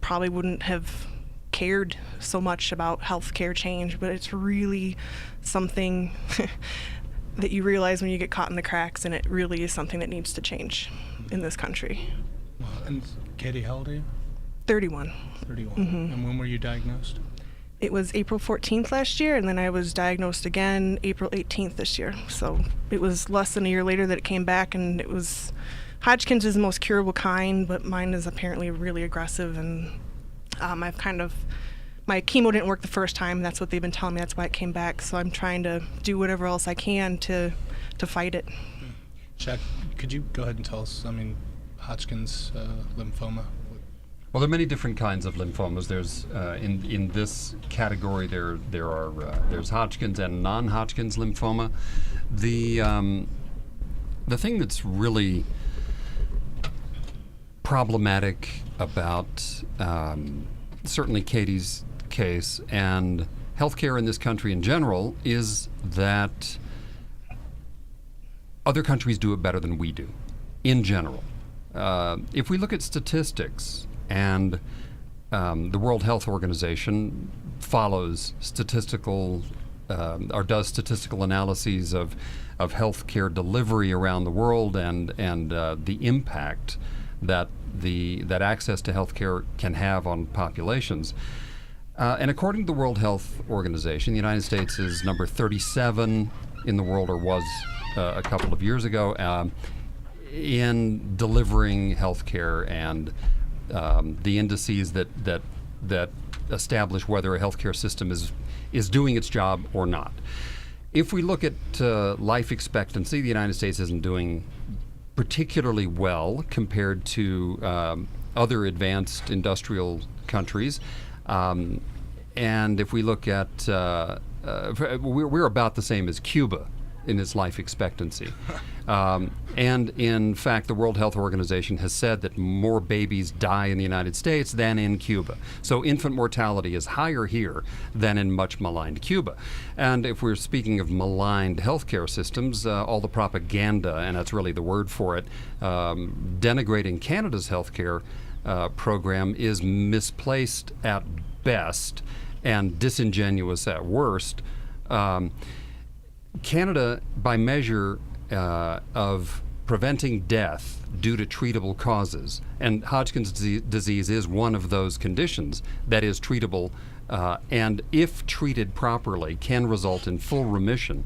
probably wouldn't have cared so much about healthcare change, but it's really something that you realize when you get caught in the cracks, and it really is something that needs to change in this country. And Katie, how old are you? 31. 31. Mm-hmm. And when were you diagnosed? It was April 14th last year, and then I was diagnosed again April 18th this year. So it was less than a year later that it came back, and it was Hodgkin's is the most curable kind, but mine is apparently really aggressive, and I've kind of, my chemo didn't work the first time. That's what they've been telling me. That's why it came back. So I'm trying to do whatever else I can to fight it. Jack, could you go ahead and tell us, Hodgkin's lymphoma? Well, there are many different kinds of lymphomas. There's in this category there's Hodgkin's and non-Hodgkin's lymphoma. The thing that's really problematic about certainly Katie's case and healthcare in this country in general is that other countries do it better than we do, in general. If we look at statistics, and the World Health Organization follows statistical or does statistical analyses of healthcare delivery around the world and the impact that access to healthcare can have on populations. And according to the World Health Organization, the United States is number 37 in the world, or was a couple of years ago, in delivering healthcare and the indices that establish whether a healthcare system is doing its job or not. If we look at life expectancy, the United States isn't doing particularly well compared to other advanced industrial countries. And if we look at, we're about the same as Cuba in its life expectancy. And in fact, the World Health Organization has said that more babies die in the United States than in Cuba. So infant mortality is higher here than in much maligned Cuba. And if we're speaking of maligned healthcare systems, all the propaganda, and that's really the word for it, denigrating Canada's healthcare program is misplaced at best and disingenuous at worst. Canada, by measure of preventing death due to treatable causes, and Hodgkin's disease is one of those conditions that is treatable, and if treated properly, can result in full remission.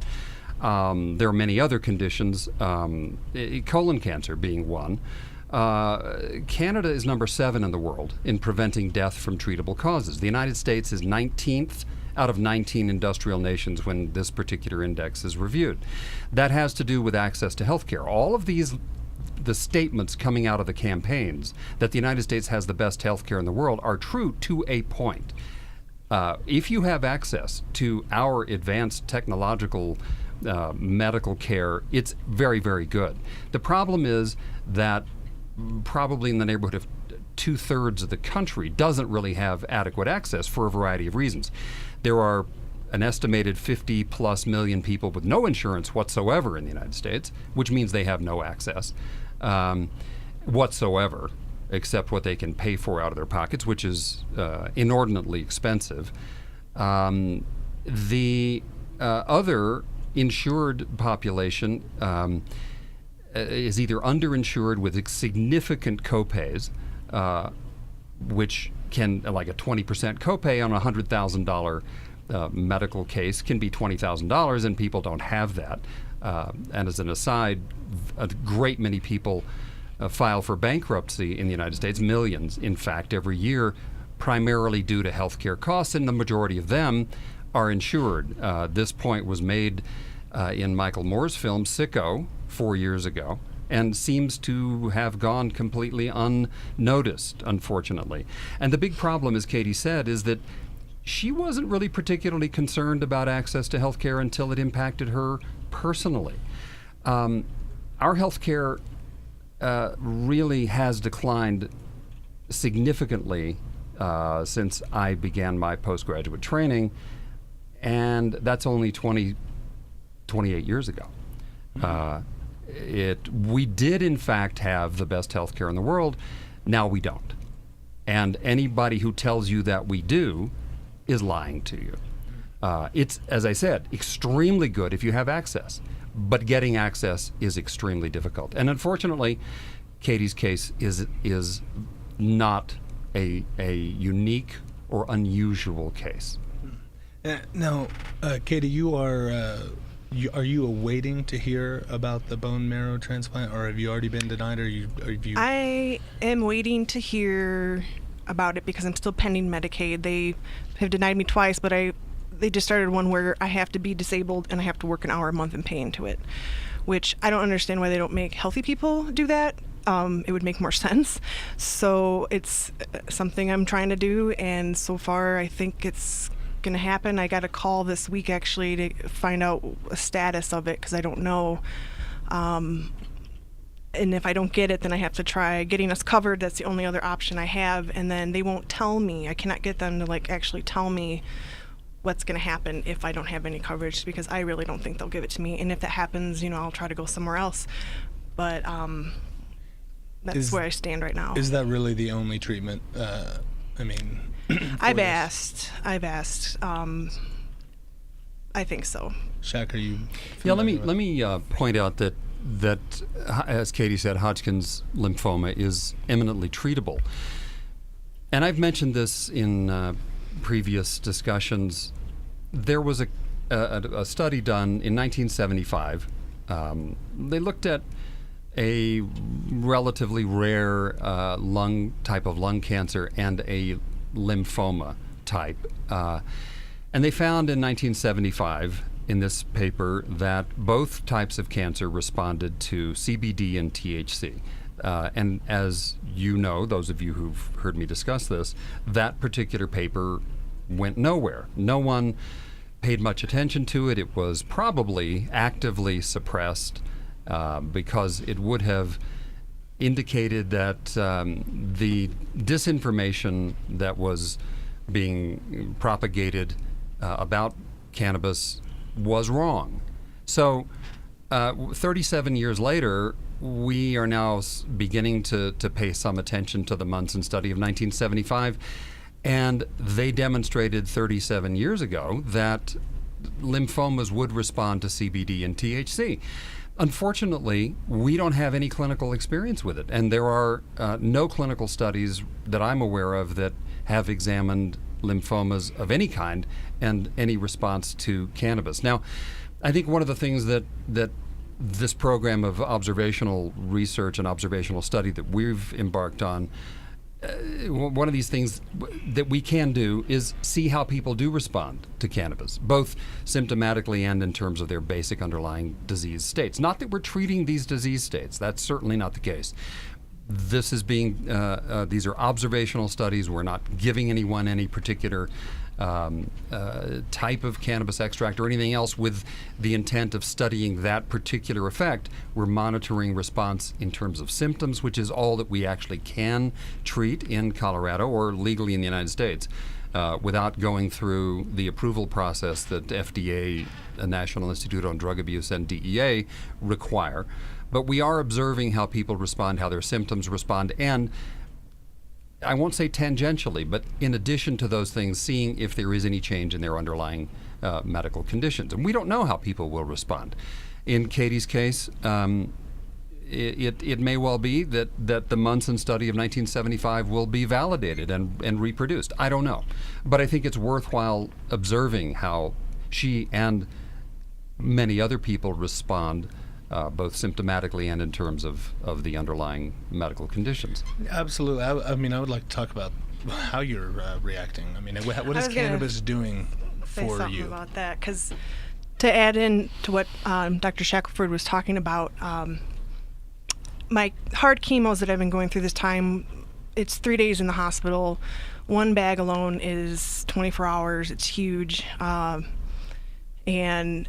There are many other conditions, colon cancer being one. Canada is number 7 in the world in preventing death from treatable causes. The United States is 19th out of 19 industrial nations when this particular index is reviewed. That has to do with access to health care. All of these, the statements coming out of the campaigns that the United States has the best health care in the world are true to a point. If you have access to our advanced technological medical care, it's very, very good. The problem is that probably in the neighborhood of 2/3 of the country doesn't really have adequate access for a variety of reasons. There are an estimated 50+ million people with no insurance whatsoever in the United States, which means they have no access whatsoever, except what they can pay for out of their pockets, which is inordinately expensive. The other insured population is either underinsured with significant copays, which can, like a 20% copay on a $100,000 medical case can be $20,000, and people don't have that. And as an aside, a great many people file for bankruptcy in the United States, millions, in fact, every year, primarily due to healthcare costs, and the majority of them are insured. This point was made in Michael Moore's film Sicko 4 years ago, and seems to have gone completely unnoticed, unfortunately. And the big problem, as Katie said, is that she wasn't really particularly concerned about access to health care until it impacted her personally. Our health care really has declined significantly since I began my postgraduate training, and that's only 28 years ago. We did, in fact, have the best health care in the world. Now we don't. And anybody who tells you that we do is lying to you. It's, as I said, extremely good if you have access, but getting access is extremely difficult. And unfortunately, Katie's case is not a unique or unusual case. Now, Katie, you are you awaiting to hear about the bone marrow transplant, or have you already been denied? Or have you? I am waiting to hear about it because I'm still pending Medicaid. They have denied me twice, but they just started one where I have to be disabled and I have to work an hour a month and pay into it, which I don't understand why they don't make healthy people do that. It would make more sense. So it's something I'm trying to do, and so far I think it's going to happen. I got a call this week actually to find out a status of it because I don't know. And if I don't get it, then I have to try getting us covered. That's the only other option I have. And then they won't tell me. I cannot get them to actually tell me what's going to happen if I don't have any coverage, because I really don't think they'll give it to me. And if that happens, I'll try to go somewhere else. But that's where I stand right now. Is that really the only treatment? I've asked. I think so. Shaq, are you? Yeah, let me point out that as Katie said, Hodgkin's lymphoma is eminently treatable, and I've mentioned this in previous discussions. There was a study done in 1975. They looked at a relatively rare type of lung cancer and a lymphoma type. And they found in 1975 in this paper that both types of cancer responded to CBD and THC. And as you know, those of you who've heard me discuss this, that particular paper went nowhere. No one paid much attention to it. It was probably actively suppressed because it would have indicated that the disinformation that was being propagated about cannabis was wrong. So 37 years later, we are now beginning to pay some attention to the Munson study of 1975, and they demonstrated 37 years ago that lymphomas would respond to CBD and THC. Unfortunately, we don't have any clinical experience with it, and there are no clinical studies that I'm aware of that have examined lymphomas of any kind and any response to cannabis. Now, I think one of the things that this program of observational research and observational study that we've embarked on, one of these things that we can do is see how people do respond to cannabis, both symptomatically and in terms of their basic underlying disease states. Not that we're treating these disease states, that's certainly not the case. This is being, these are observational studies. We're not giving anyone any particular type of cannabis extract or anything else with the intent of studying that particular effect. We're monitoring response in terms of symptoms, which is all that we actually can treat in Colorado or legally in the United States without going through the approval process that FDA, the National Institute on Drug Abuse, and DEA require. But we are observing how people respond, how their symptoms respond, and I won't say tangentially, but in addition to those things, seeing if there is any change in their underlying medical conditions. And we don't know how people will respond. In Katie's case, it may well be that the Munson study of 1975 will be validated and reproduced. I don't know. But I think it's worthwhile observing how she and many other people respond both symptomatically and in terms of the underlying medical conditions. Absolutely. I mean, I would like to talk about how you're reacting. I mean, what is cannabis doing for you? Say something about that, because to add in to what Dr. Shackelford was talking about, my hard chemos that I've been going through this time, it's 3 days in the hospital. One bag alone is 24 hours. It's huge. And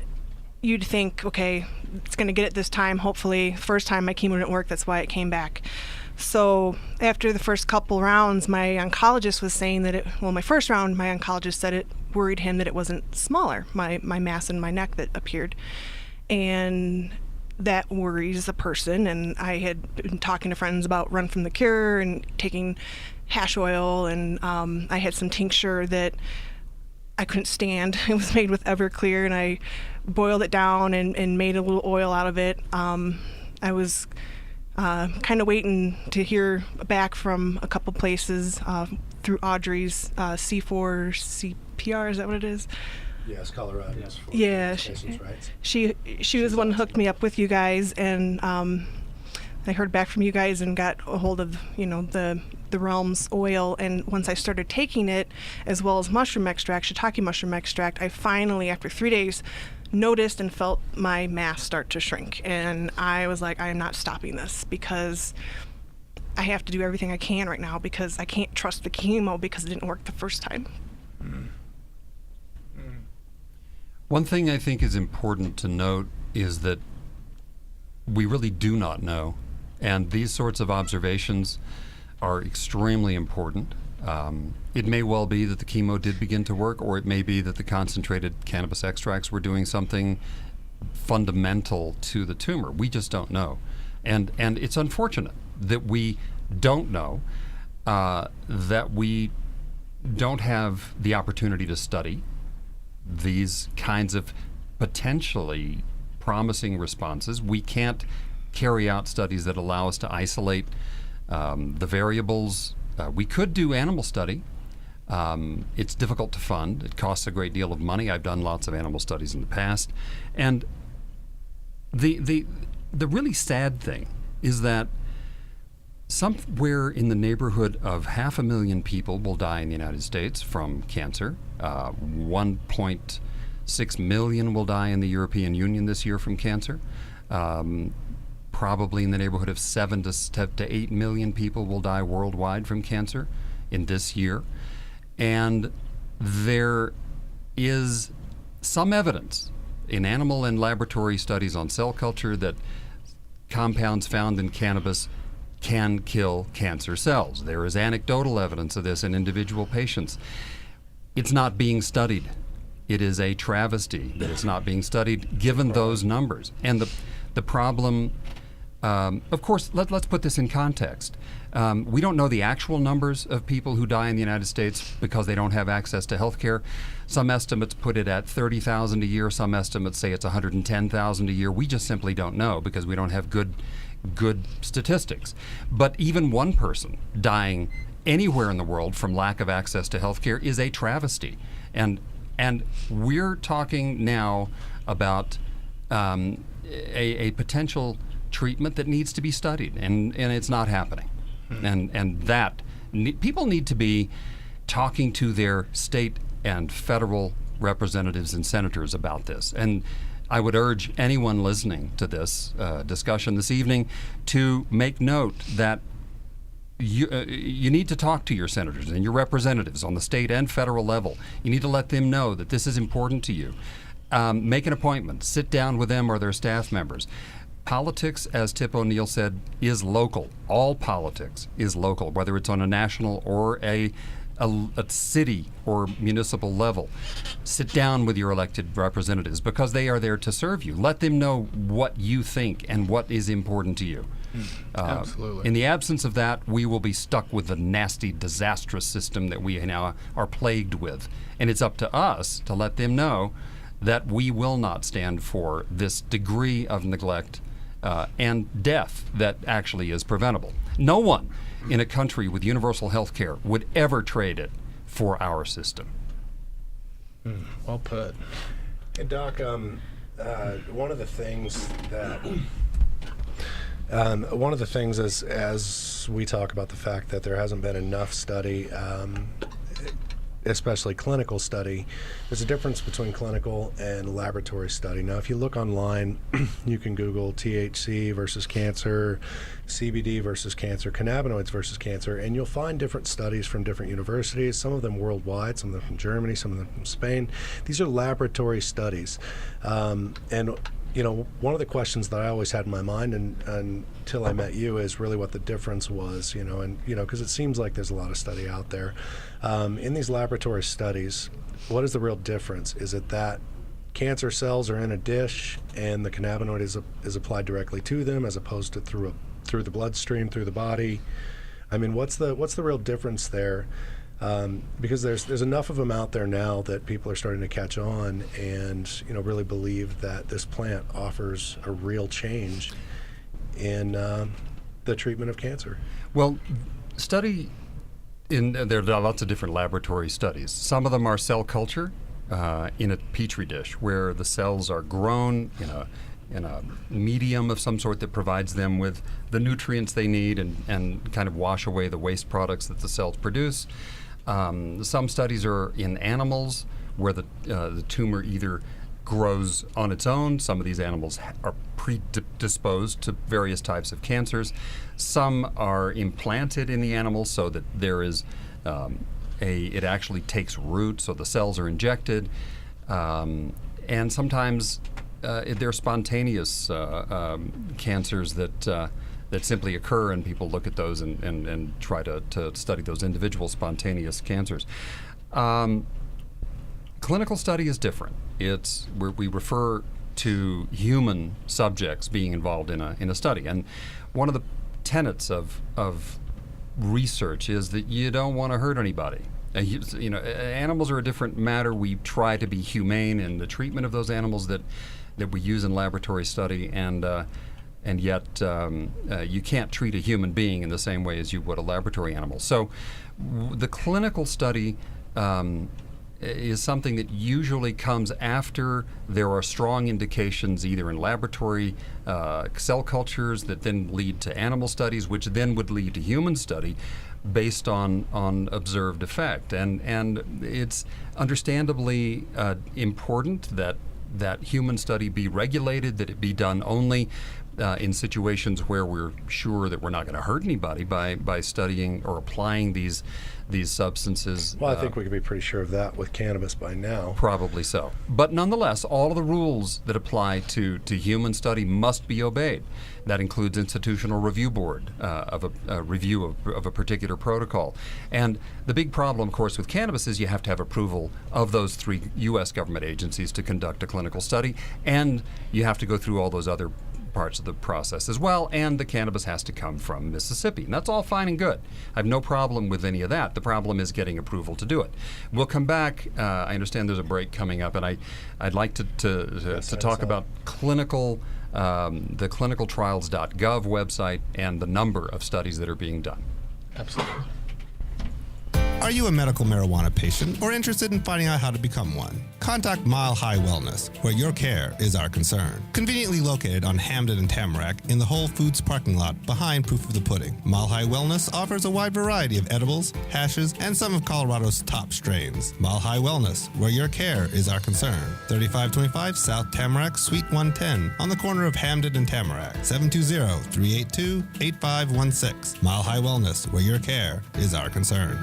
you'd think, okay, it's going to get it this time, hopefully. First time my chemo didn't work, that's why it came back. So after the first couple rounds, my oncologist was saying that my first round, my oncologist said it worried him that it wasn't smaller, my mass in my neck that appeared. And that worries a person. And I had been talking to friends about Run From the Cure and taking hash oil, and I had some tincture that I couldn't stand. It was made with Everclear, and I boiled it down and made a little oil out of it. I was kind of waiting to hear back from a couple places through Audrey's C4 CPR, is that what it is? Yes, Colorado. Yes, yeah, right. she was the one who hooked me up with you guys, and I heard back from you guys and got a hold of the Realms oil, and once I started taking it, as well as mushroom extract, shiitake mushroom extract, I finally, after 3 days, noticed and felt my mass start to shrink. And I was like, I am not stopping this, because I have to do everything I can right now, because I can't trust the chemo because it didn't work the first time. One thing I think is important to note is that we really do not know, and these sorts of observations are extremely important. It may well be that the chemo did begin to work, or it may be that the concentrated cannabis extracts were doing something fundamental to the tumor. We just don't know. And it's unfortunate that we don't know, that we don't have the opportunity to study these kinds of potentially promising responses. We can't carry out studies that allow us to isolate the variables. We could do animal study. It's difficult to fund. It costs a great deal of money. I've done lots of animal studies in the past. And the really sad thing is that somewhere in the neighborhood of 500,000 people will die in the United States from cancer. 1.7 6 million will die in the European Union this year from cancer. Probably in the neighborhood of 7 to 8 million people will die worldwide from cancer in this year. And there is some evidence in animal and laboratory studies on cell culture that compounds found in cannabis can kill cancer cells. There is anecdotal evidence of this in individual patients. It's not being studied. It is a travesty that it's not being studied given those numbers. And the problem, of course, let's put this in context. We don't know the actual numbers of people who die in the United States because they don't have access to health care. Some estimates put it at 30,000 a year. Some estimates say it's 110,000 a year. We just simply don't know because we don't have good statistics. But even one person dying anywhere in the world from lack of access to health care is a travesty. And we're talking now about a potential treatment that needs to be studied, and it's not happening. And that people need to be talking to their state and federal representatives and senators about this. And I would urge anyone listening to this discussion this evening to make note that you need to talk to your senators and your representatives on the state and federal level. You need to let them know that this is important to you. Make an appointment. Sit down with them or their staff members. Politics, as Tip O'Neill said, is local. All politics is local, whether it's on a national or a city or municipal level. Sit down with your elected representatives because they are there to serve you. Let them know what you think and what is important to you. Absolutely. In the absence of that, we will be stuck with the nasty, disastrous system that we now are plagued with. And it's up to us to let them know that we will not stand for this degree of neglect and death that actually is preventable. No one in a country with universal health care would ever trade it for our system. Well put. Hey, Doc, one of the things as we talk about the fact that there hasn't been enough study, especially clinical study, there's a difference between clinical and laboratory study. Now, if you look online, you can Google THC versus cancer, CBD versus cancer, cannabinoids versus cancer, and you'll find different studies from different universities, some of them worldwide, some of them from Germany, some of them from Spain. These are laboratory studies. And you know, one of the questions that I always had in my mind until I met you is really what the difference was, because it seems like there's a lot of study out there. In these laboratory studies, what is the real difference? Is it that cancer cells are in a dish and the cannabinoid is applied directly to them as opposed to through the bloodstream, through the body? I mean, what's the real difference there? Because there's enough of them out there now that people are starting to catch on and really believe that this plant offers a real change in the treatment of cancer. Well, there are lots of different laboratory studies. Some of them are cell culture in a petri dish where the cells are grown in a medium of some sort that provides them with the nutrients they need and kind of wash away the waste products that the cells produce. Some studies are in animals where the tumor either grows on its own. Some of these animals are predisposed to various types of cancers. Some are implanted in the animal so that there is it actually takes root, so the cells are injected. And sometimes they're spontaneous cancers that simply occur, and people look at those and try to study those individual spontaneous cancers. Clinical study is different. It's where we refer to human subjects being involved in a study, and one of the tenets of research is that you don't want to hurt anybody. Animals are a different matter. We try to be humane in the treatment of those animals that we use in laboratory study, and yet you can't treat a human being in the same way as you would a laboratory animal. So the clinical study is something that usually comes after there are strong indications either in laboratory cell cultures that then lead to animal studies, which then would lead to human study based on observed effect. And it's understandably important that human study be regulated, that it be done only in situations where we're sure that we're not going to hurt anybody by studying or applying these substances. Well, I think we can be pretty sure of that with cannabis by now. Probably so. But nonetheless, all of the rules that apply to human study must be obeyed. That includes institutional review board of a review of a particular protocol. And the big problem, of course, with cannabis is you have to have approval of those 3 U.S. government agencies to conduct a clinical study, and you have to go through all those other parts of the process as well, and the cannabis has to come from Mississippi. And that's all fine and good. I have no problem with any of that. The problem is getting approval to do it. We'll come back. I understand there's a break coming up, and I'd like to talk about clinical, the clinicaltrials.gov website and the number of studies that are being done. Absolutely. Are you a medical marijuana patient or interested in finding out how to become one? Contact Mile High Wellness, where your care is our concern. Conveniently located on Hamden and Tamarack in the Whole Foods parking lot behind Proof of the Pudding. Mile High Wellness offers a wide variety of edibles, hashes, and some of Colorado's top strains. Mile High Wellness, where your care is our concern. 3525 South Tamarack, Suite 110, on the corner of Hamden and Tamarack. 720-382-8516. Mile High Wellness, where your care is our concern.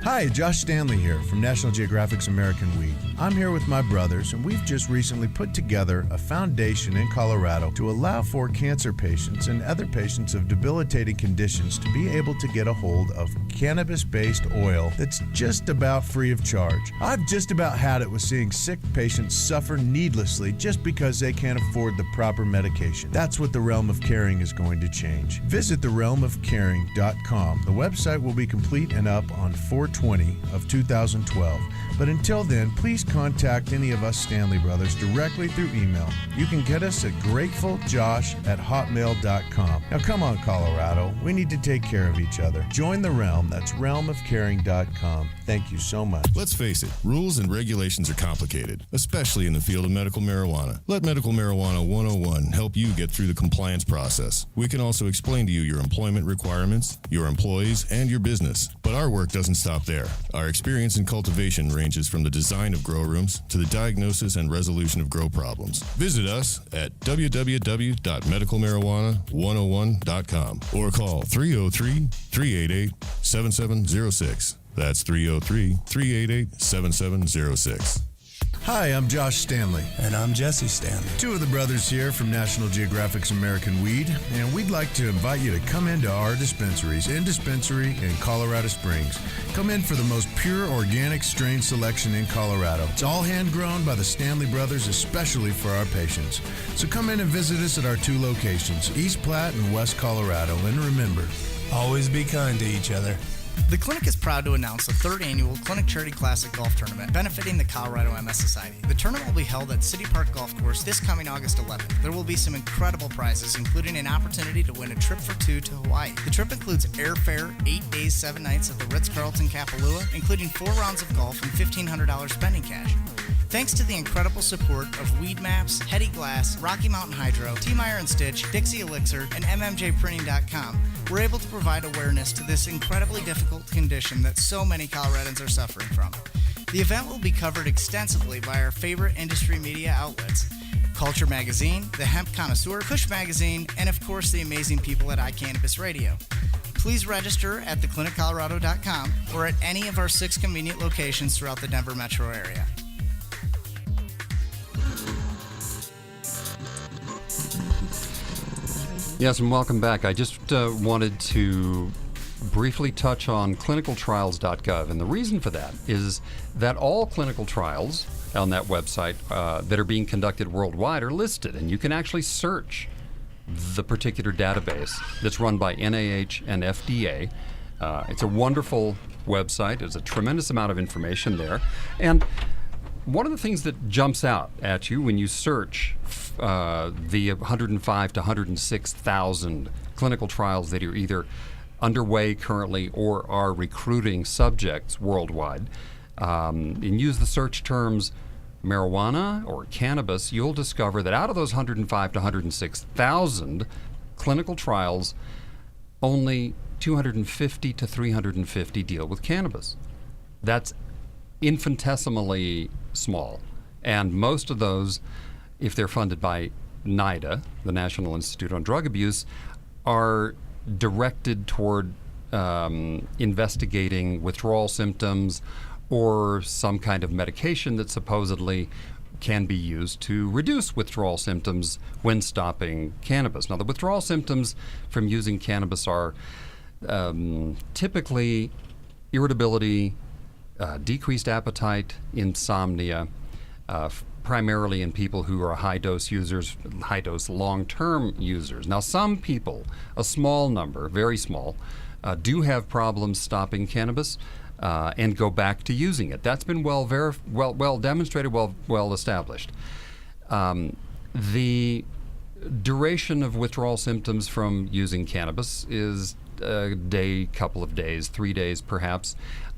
Hi, Josh Stanley here from National Geographic's American Weed. I'm here with my brothers, and we've just recently put together a foundation in Colorado to allow for cancer patients and other patients of debilitating conditions to be able to get a hold of cannabis-based oil that's just about free of charge. I've just about had it with seeing sick patients suffer needlessly just because they can't afford the proper medication. That's what the Realm of Caring is going to change. Visit therealmofcaring.com. The website will be complete and up on 4/20 of 2012. But until then, please contact any of us Stanley Brothers directly through email. You can get us at gratefuljosh@hotmail.com. Now come on, Colorado. We need to take care of each other. Join the Realm. That's realmofcaring.com. Thank you so much. Let's face it, rules and regulations are complicated, especially in the field of medical marijuana. Let Medical Marijuana 101 help you get through the compliance process. We can also explain to you your employment requirements, your employees, and your business. But our work doesn't stop there. Our experience in cultivation ranges from the design of grow rooms to the diagnosis and resolution of grow problems. Visit us at www.medicalmarijuana101.com or call 303-388-7706. That's 303-388-7706. Hi, I'm Josh Stanley. And I'm Jesse Stanley. Two of the brothers here from National Geographic's American Weed, and we'd like to invite you to come into our dispensaries in Colorado Springs. Come in for the most pure organic strain selection in Colorado. It's all hand-grown by the Stanley brothers, especially for our patients. So come in and visit us at our 2 locations, East Platte and West Colorado. And remember, always be kind to each other. The Clinic is proud to announce the 3rd annual Clinic Charity Classic Golf Tournament benefiting the Colorado MS Society. The tournament will be held at City Park Golf Course this coming August 11th. There will be some incredible prizes, including an opportunity to win a trip for 2 to Hawaii. The trip includes airfare, 8 days, 7 nights at the Ritz-Carlton Kapalua, including 4 rounds of golf and $1,500 spending cash. Thanks to the incredible support of Weed Maps, Hetty Glass, Rocky Mountain Hydro, T. Meyer & Stitch, Dixie Elixir, and MMJprinting.com, we're able to provide awareness to this incredibly difficult condition that so many Coloradans are suffering from. The event will be covered extensively by our favorite industry media outlets, Culture Magazine, The Hemp Connoisseur, Kush Magazine, and of course the amazing people at iCannabis Radio. Please register at thecliniccolorado.com or at any of our 6 convenient locations throughout the Denver metro area. Yes, and welcome back. I just wanted to briefly touch on clinicaltrials.gov, and the reason for that is that all clinical trials on that website that are being conducted worldwide are listed, and you can actually search the particular database that's run by NIH and FDA. It's a wonderful website. There's a tremendous amount of information there, and one of the things that jumps out at you when you search the 105 to 106,000 clinical trials that are either underway currently or are recruiting subjects worldwide, and use the search terms marijuana or cannabis, you'll discover that out of those 105 to 106,000 clinical trials, only 250 to 350 deal with cannabis. That's infinitesimally small. And most of those, if they're funded by NIDA, the National Institute on Drug Abuse, are directed toward investigating withdrawal symptoms or some kind of medication that supposedly can be used to reduce withdrawal symptoms when stopping cannabis. Now, the withdrawal symptoms from using cannabis are typically irritability, decreased appetite, insomnia, primarily in people who are high-dose users, high-dose long-term users. Now, some people, a small number, very small, do have problems stopping cannabis and go back to using it. That's been well demonstrated, well established. The duration of withdrawal symptoms from using cannabis is a day, couple of days, 3 days perhaps.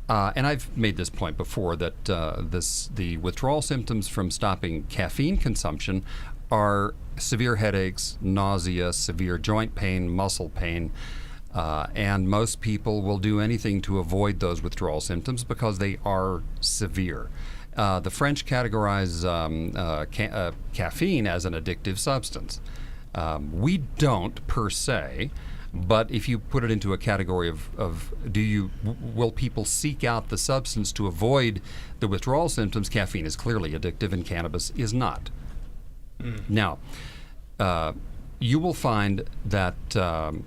And I've made this point before that the withdrawal symptoms from stopping caffeine consumption are severe headaches, nausea, severe joint pain, muscle pain, and most people will do anything to avoid those withdrawal symptoms because they are severe. The French categorize caffeine as an addictive substance. We don't per se. But if you put it into a category of will people seek out the substance to avoid the withdrawal symptoms, caffeine is clearly addictive and cannabis is not. Now, you will find that the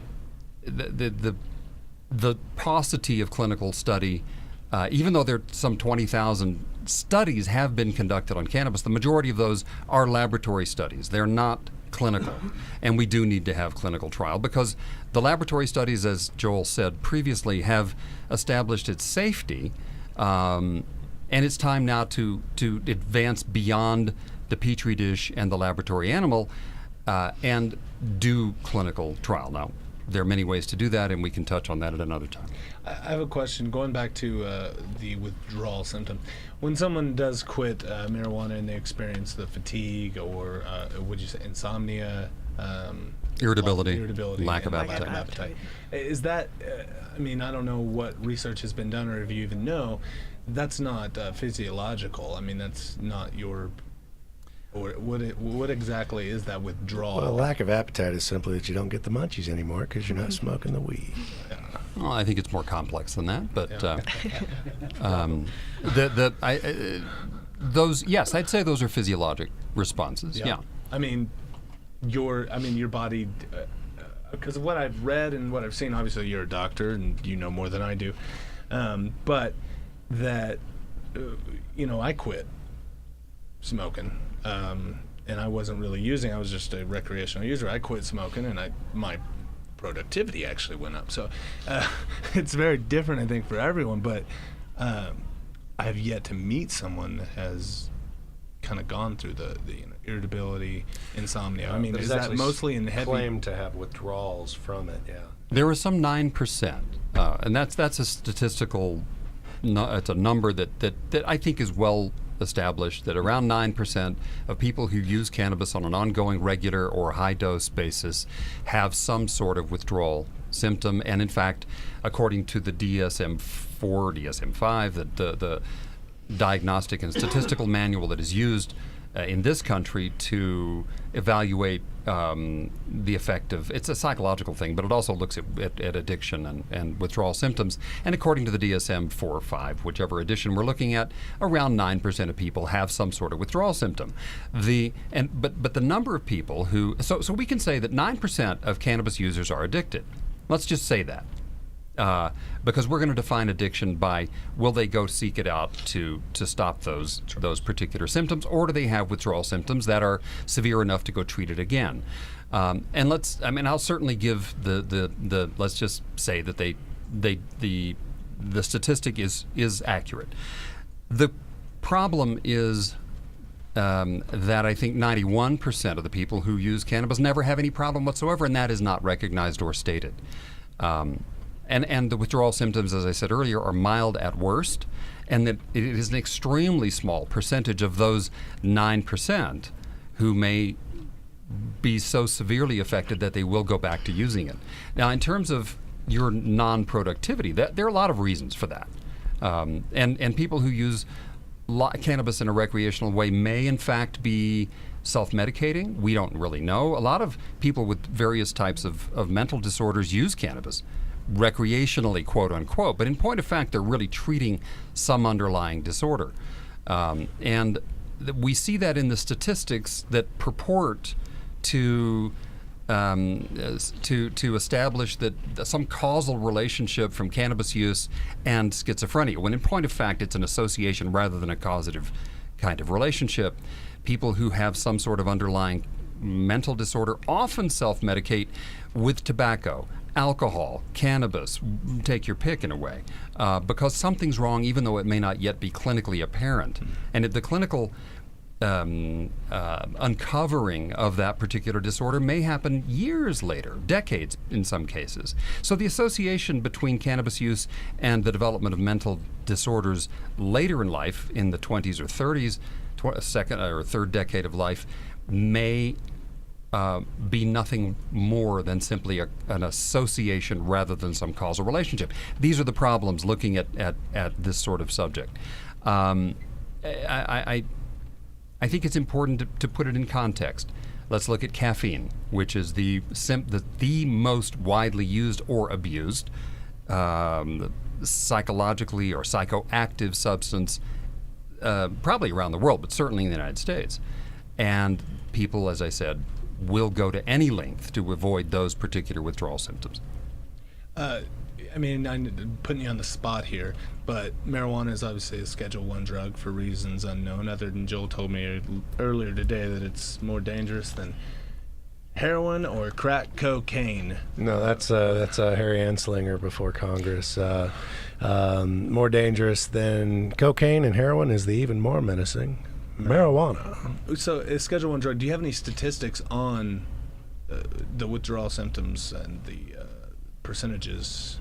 paucity of clinical study, even though there are some 20,000 studies have been conducted on cannabis, the majority of those are laboratory studies. They're not clinical, and we do need to have clinical trial because the laboratory studies, as Joel said previously, have established its safety, and it's time now to advance beyond the petri dish and the laboratory animal and do clinical trial. Now, there are many ways to do that, and we can touch on that at another time. I have a question going back to the withdrawal symptom. When someone does quit marijuana and they experience the fatigue or would you say insomnia, irritability, lack of appetite. Is that, I mean, I don't know what research has been done or if you even know, that's not physiological. I mean, that's not your, or what exactly is that withdrawal? Well, lack of appetite is simply that you don't get the munchies anymore because you're not smoking the weed. Yeah. Well, I think it's more complex than that, but those, yes, I'd say those are physiologic responses. Yeah. I mean, your body, because of what I've read and what I've seen. Obviously, you're a doctor and you know more than I do, but that I quit smoking, and I wasn't really using. I was just a recreational user. I quit smoking, and my productivity actually went up. So it's very different, I think, for everyone. But I have yet to meet someone that has kind of gone through the irritability, insomnia. I mean, is that mostly in the heavy? Claim to have withdrawals from it. Yeah. There was some 9%, and that's a statistical. It's a number that I think is well established, that around 9% of people who use cannabis on an ongoing, regular, or high-dose basis have some sort of withdrawal symptom. And in fact, according to the DSM-4, DSM-5, the diagnostic and statistical manual that is used in this country to evaluate the effect of, it's a psychological thing, but it also looks at addiction and withdrawal symptoms. And according to the DSM-4 or 5, whichever edition we're looking at, around 9% of people have some sort of withdrawal symptom. But the number of people who, so we can say that 9% of cannabis users are addicted. Let's just say that. Because we're going to define addiction by, will they go seek it out to stop those particular symptoms, or do they have withdrawal symptoms that are severe enough to go treat it again? And I'll certainly give the let's just say that the statistic is accurate. The problem is that I think 91% of the people who use cannabis never have any problem whatsoever, and that is not recognized or stated. And the withdrawal symptoms, as I said earlier, are mild at worst, and that it is an extremely small percentage of those 9% who may be so severely affected that they will go back to using it. Now, in terms of your non-productivity, there are a lot of reasons for that. And people who use cannabis in a recreational way may in fact be self-medicating. We don't really know. A lot of people with various types of mental disorders use cannabis recreationally, quote unquote, but in point of fact, they're really treating some underlying disorder. And we see that in the statistics that purport to establish that some causal relationship from cannabis use and schizophrenia, when in point of fact it's an association rather than a causative kind of relationship. People who have some sort of underlying mental disorder often self-medicate with tobacco, alcohol, cannabis, take your pick in a way, because something's wrong even though it may not yet be clinically apparent. And the clinical uncovering of that particular disorder may happen years later, decades in some cases. So the association between cannabis use and the development of mental disorders later in life, in the 20s or 30s, second or third decade of life, may be nothing more than simply an association rather than some causal relationship. These are the problems looking at this sort of subject. I think it's important to put it in context. Let's look at caffeine, which is the most widely used or abused psychologically or psychoactive substance probably around the world, but certainly in the United States. And people, as I said, will go to any length to avoid those particular withdrawal symptoms. I mean, I'm putting you on the spot here, but marijuana is obviously a Schedule I drug for reasons unknown, other than Joel told me earlier today that it's more dangerous than heroin or crack cocaine. No, that's Harry Anslinger before Congress. More dangerous than cocaine and heroin is the even more menacing marijuana. So, a Schedule I drug, do you have any statistics on the withdrawal symptoms and the percentages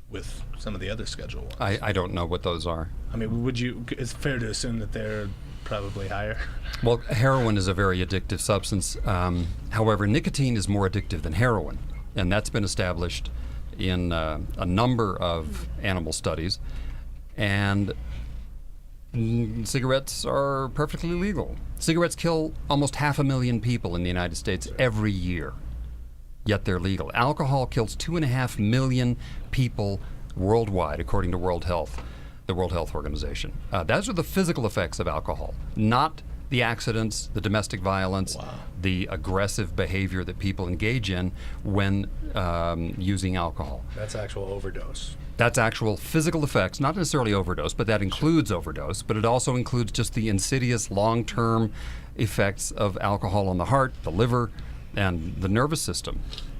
with some of the other Schedule I's? I don't know what those are. I mean, it's fair to assume that they're probably higher? Well, heroin is a very addictive substance. However, nicotine is more addictive than heroin, and that's been established in a number of animal studies. And cigarettes are perfectly legal. Cigarettes kill almost 500,000 people in the United States every year, yet they're legal. Alcohol kills 2.5 million people worldwide, according to the World Health Organization. Those are the physical effects of alcohol, not the accidents, the domestic violence, the aggressive behavior that people engage in when using alcohol. That's actual overdose. That's actual physical effects, not necessarily overdose, but that includes overdose, but it also includes just the insidious long-term effects of alcohol on the heart, the liver, and the nervous system.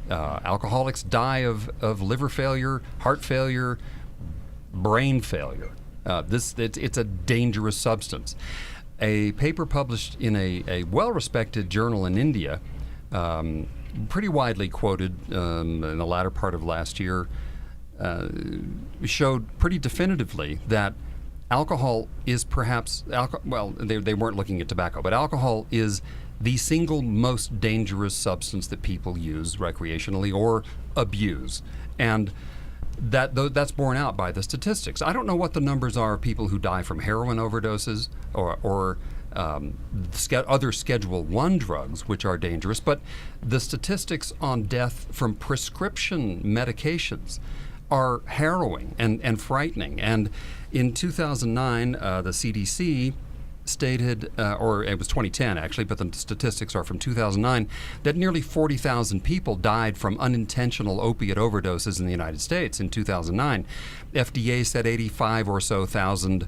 Alcoholics die of liver failure, heart failure, brain failure. It's a dangerous substance. A paper published in a well-respected journal in India, pretty widely quoted in the latter part of last year, showed pretty definitively that alcohol is perhaps, they weren't looking at tobacco, but alcohol is the single most dangerous substance that people use recreationally or abuse. And that's borne out by the statistics. I don't know what the numbers are of people who die from heroin overdoses or other Schedule I drugs, which are dangerous, but the statistics on death from prescription medications are harrowing and frightening. And in 2009, the CDC stated, or it was 2010 actually, but the statistics are from 2009, that nearly 40,000 people died from unintentional opiate overdoses in the United States in 2009. FDA said 85 or so thousand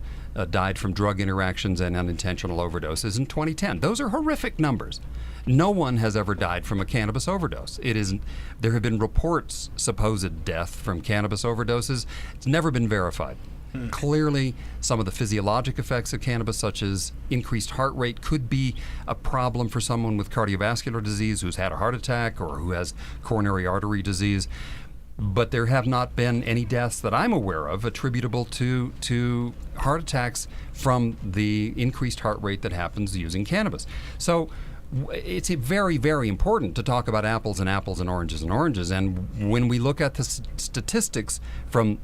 died from drug interactions and unintentional overdoses in 2010. Those are horrific numbers. No one has ever died from a cannabis overdose. There have been reports, supposed death from cannabis overdoses. It's never been verified. Clearly, some of the physiologic effects of cannabis, such as increased heart rate, could be a problem for someone with cardiovascular disease who's had a heart attack or who has coronary artery disease. but there have not been any deaths that I'm aware of attributable to heart attacks from the increased heart rate that happens using cannabis. So it's very, very important to talk about apples and apples and oranges and oranges. And when we look at the statistics from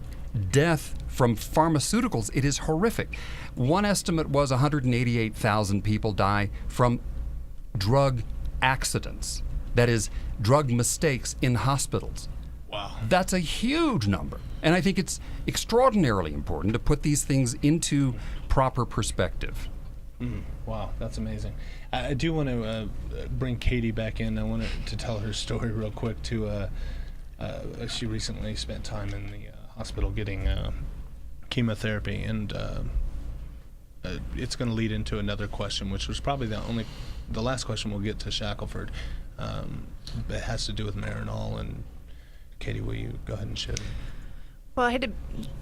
death from pharmaceuticals, it is horrific. One estimate was 188,000 people die from drug accidents, that is, drug mistakes in hospitals. Wow. That's a huge number. And I think it's extraordinarily important to put these things into proper perspective. Wow, that's amazing. I do want to bring Katie back in. I wanted to tell her story real quick, too. She recently spent time in the hospital getting chemotherapy, and it's going to lead into another question, which was probably the last question we'll get to Shackelford. It has to do with Marinol. And Katie, will you go ahead and share? Well, I had to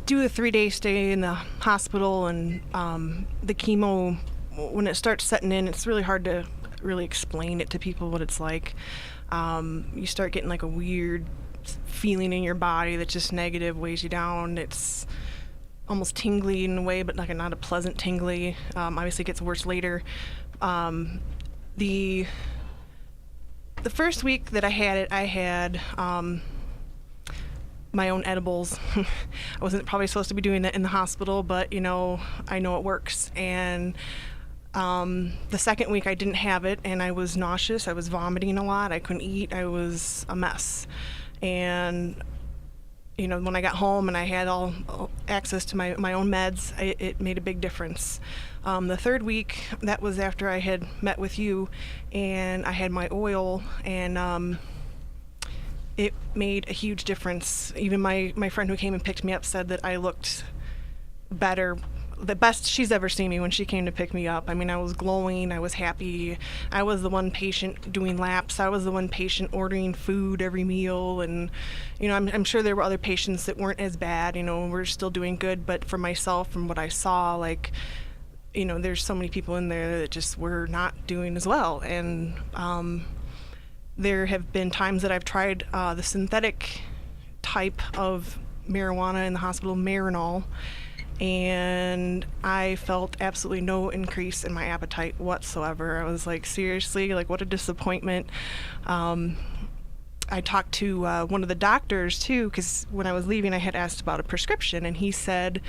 do a 3-day stay in the hospital, and the chemo, when it starts setting in, it's really hard to really explain it to people what it's like. You start getting like a weird feeling in your body that's just negative, weighs you down. It's almost tingly in a way, but like not a pleasant tingly. Obviously it gets worse later. The first week that I had it, I had my own edibles. I wasn't probably supposed to be doing that in the hospital, but I know it works. And the second week I didn't have it, and I was nauseous. I was vomiting a lot. I couldn't eat. I was a mess. And when I got home and I had all access to my own meds, it made a big difference. The third week, that was after I had met with you, and I had my oil, and it made a huge difference. Even my friend who came and picked me up said that I looked better, the best she's ever seen me when she came to pick me up. I mean, I was glowing, I was happy. I was the one patient doing laps. I was the one patient ordering food every meal. And, I'm sure there were other patients that weren't as bad, we're still doing good. But for myself, from what I saw, there's so many people in there that just were not doing as well. And there have been times that I've tried the synthetic type of marijuana in the hospital, Marinol, and I felt absolutely no increase in my appetite whatsoever. I was like, seriously, what a disappointment. I talked to one of the doctors too, because when I was leaving I had asked about a prescription, and he said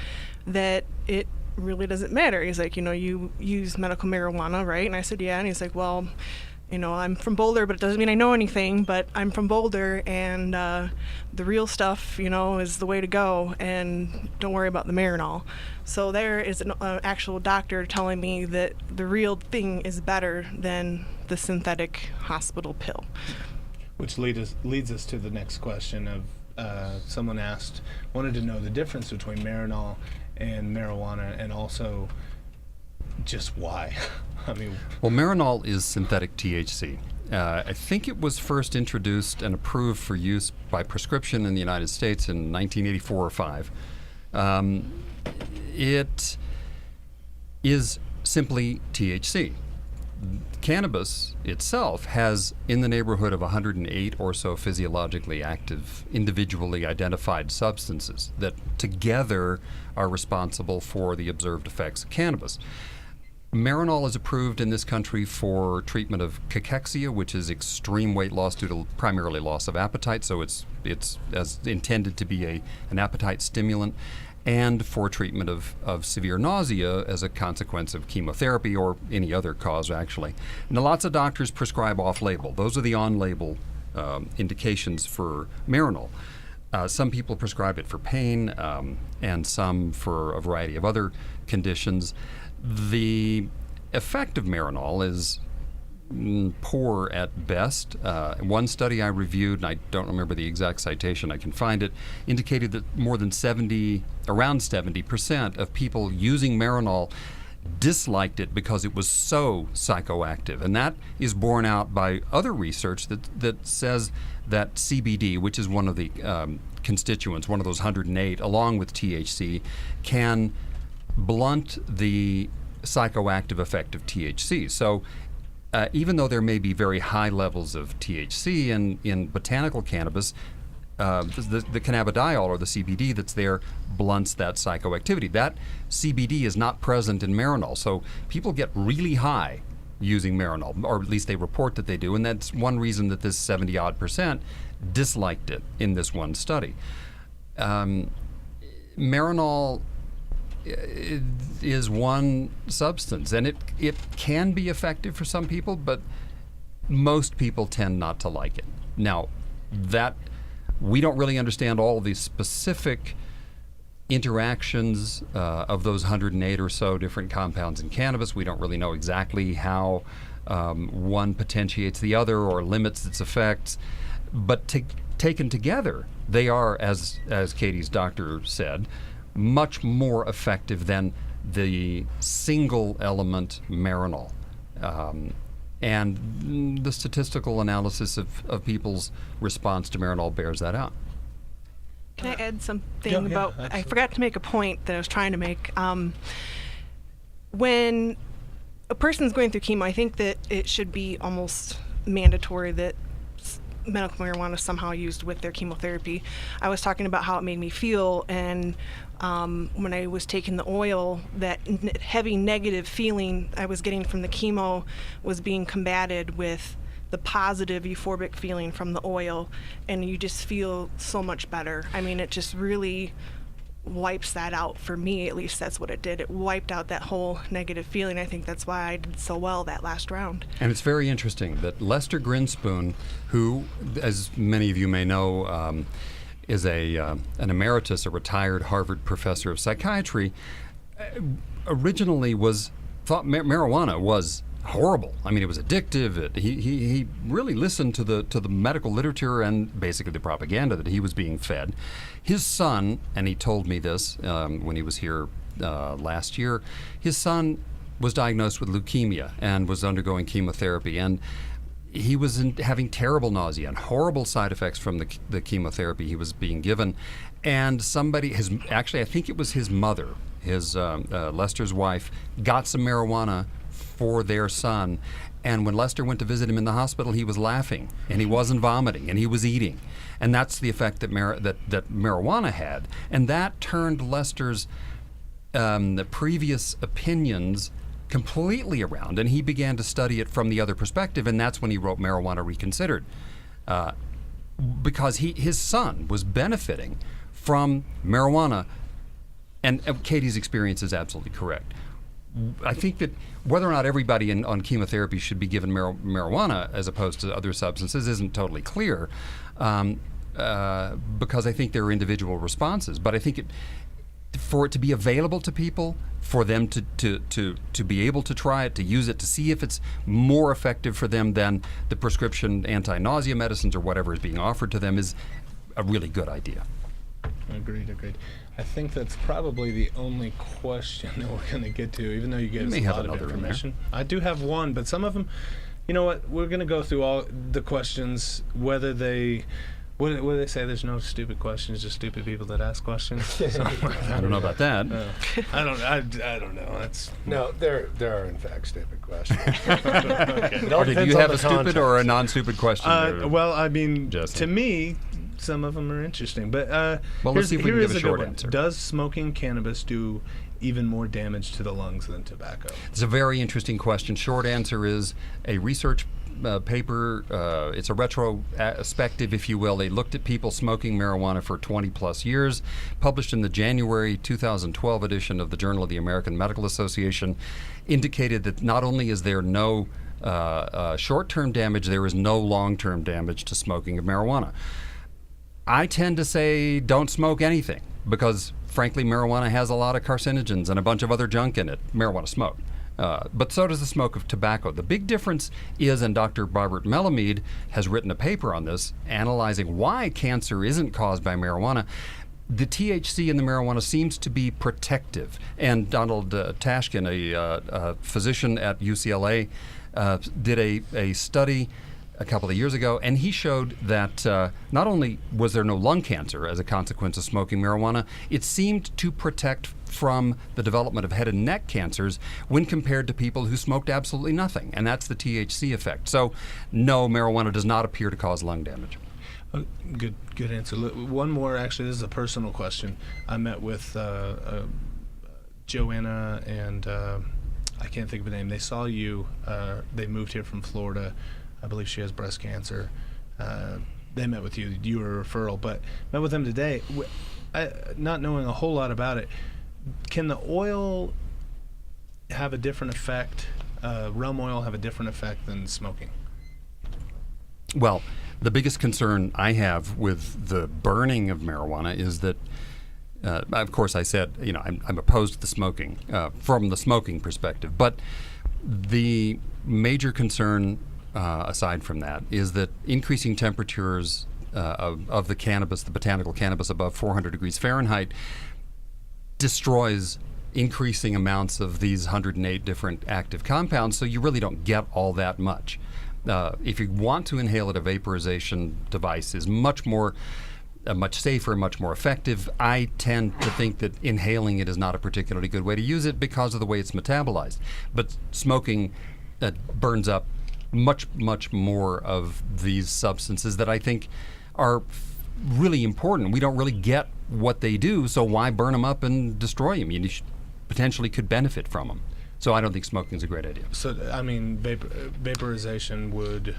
that it really doesn't matter. He's like, you use medical marijuana, right? And I said, yeah. And he's like, well, I'm from Boulder, but it doesn't mean I know anything, but I'm from Boulder, and the real stuff, is the way to go, and don't worry about the Marinol. So there is an actual doctor telling me that the real thing is better than the synthetic hospital pill. Which leads us to the next question of someone wanted to know the difference between Marinol and marijuana, and also just why. Well, Marinol is synthetic THC. I think it was first introduced and approved for use by prescription in the United States in 1984 or 5. It is simply THC. Cannabis itself has in the neighborhood of 108 or so physiologically active, individually identified substances that together are responsible for the observed effects of cannabis. Marinol is approved in this country for treatment of cachexia, which is extreme weight loss due to primarily loss of appetite, so it's as intended to be an appetite stimulant, and for treatment of severe nausea as a consequence of chemotherapy or any other cause, actually. Now, lots of doctors prescribe off-label. Those are the on-label indications for Marinol. Some people prescribe it for pain, and some for a variety of other conditions. The effect of Marinol is poor at best. One study I reviewed, and I don't remember the exact citation, I can find it, indicated that around 70% of people using Marinol disliked it because it was so psychoactive. And that is borne out by other research that says that CBD, which is one of the constituents, one of those 108, along with THC, can blunt the psychoactive effect of THC. So even though there may be very high levels of THC in botanical cannabis, the cannabidiol or the CBD that's there blunts that psychoactivity. That CBD is not present in Marinol, so people get really high using Marinol, or at least they report that they do, and that's one reason that this 70-odd% disliked it in this one study. Marinol is one substance, and it can be effective for some people, but most people tend not to like it. Now, that we don't really understand all of the specific interactions of those 108 or so different compounds in cannabis. We don't really know exactly how one potentiates the other or limits its effects, but taken together, they are, as Katie's doctor said, much more effective than the single element Marinol. And the statistical analysis of people's response to Marinol bears that out. Can I add something about? I forgot to make a point that I was trying to make. When a person's going through chemo, I think that it should be almost mandatory that medical marijuana is somehow used with their chemotherapy. I was talking about how it made me feel, and when I was taking the oil, that heavy negative feeling I was getting from the chemo was being combated with the positive euphoric feeling from the oil, and you just feel so much better. I mean, it just really wipes that out. For me, at least, that's what it did. It wiped out that whole negative feeling. I think that's why I did so well that last round. And it's very interesting that Lester Grinspoon, who, as many of you may know, is an emeritus, a retired Harvard professor of psychiatry, originally thought marijuana was horrible. I mean, it was addictive. He really listened to the medical literature and basically the propaganda that he was being fed. His son, and he told me this when he was here last year, his son was diagnosed with leukemia and was undergoing chemotherapy, and he was having terrible nausea and horrible side effects from the chemotherapy he was being given. And I think it was his mother, Lester's wife, got some marijuana for their son, and when Lester went to visit him in the hospital, he was laughing and he wasn't vomiting and he was eating, and that's the effect that marijuana had, and that turned Lester's the previous opinions completely around, and he began to study it from the other perspective, and that's when he wrote Marijuana Reconsidered, because his son was benefiting from marijuana, and Katie's experience is absolutely correct. I think that whether or not everybody on chemotherapy should be given marijuana as opposed to other substances isn't totally clear, because I think there are individual responses. But I think for it to be available to people, for them to be able to try it, to use it, to see if it's more effective for them than the prescription anti-nausea medicines or whatever is being offered to them, is a really good idea. Agreed. I think that's probably the only question that we're going to get to, even though you gave us a lot of information. I do have one, but some of them, you know what, we're going to go through all the questions, whether they... What do they say? There's no stupid questions, just stupid people that ask questions. I don't know about that. I don't know. No, there are in fact stupid questions. Okay. Or did you have a stupid or a non-stupid question? Well, I mean, Justin? To me, some of them are interesting. But well, let's see if we can give a short answer. Does smoking cannabis do even more damage to the lungs than tobacco? It's a very interesting question. Short answer is a research paper. It's a retrospective, if you will. They looked at people smoking marijuana for 20 plus years, published in the January 2012 edition of the Journal of the American Medical Association, indicated that not only is there no short-term damage, there is no long-term damage to smoking of marijuana. I tend to say don't smoke anything because, frankly, marijuana has a lot of carcinogens and a bunch of other junk in it. Marijuana smoke. But so does the smoke of tobacco. The big difference is, and Dr. Robert Melamede has written a paper on this, analyzing why cancer isn't caused by marijuana. The THC in the marijuana seems to be protective. And Donald Tashkin, a physician at UCLA, did a study a couple of years ago, and he showed that not only was there no lung cancer as a consequence of smoking marijuana, it seemed to protect from the development of head and neck cancers when compared to people who smoked absolutely nothing, and that's the THC effect. So no, marijuana does not appear to cause lung damage. Good answer. One more, actually. This is a personal question. I met with Joanna and I can't think of the name. They saw you. They moved here from Florida. I believe she has breast cancer. They met with you. You were a referral, but met with them today. Not knowing a whole lot about it, can the oil have a different effect? Rum oil have a different effect than smoking? Well, the biggest concern I have with the burning of marijuana is that, of course, I said, I'm opposed to the smoking from the smoking perspective. But the major concern, aside from that, is that increasing temperatures of the cannabis, the botanical cannabis, above 400 degrees Fahrenheit, destroys increasing amounts of these 108 different active compounds. So you really don't get all that much. If you want to inhale it, a vaporization device is much safer, much more effective. I tend to think that inhaling it is not a particularly good way to use it because of the way it's metabolized. But smoking burns up much more of these substances that I think are really important. We don't really get what they do, so why burn them up and destroy them? You potentially could benefit from them. So I don't think smoking is a great idea. So, I mean, vaporization would...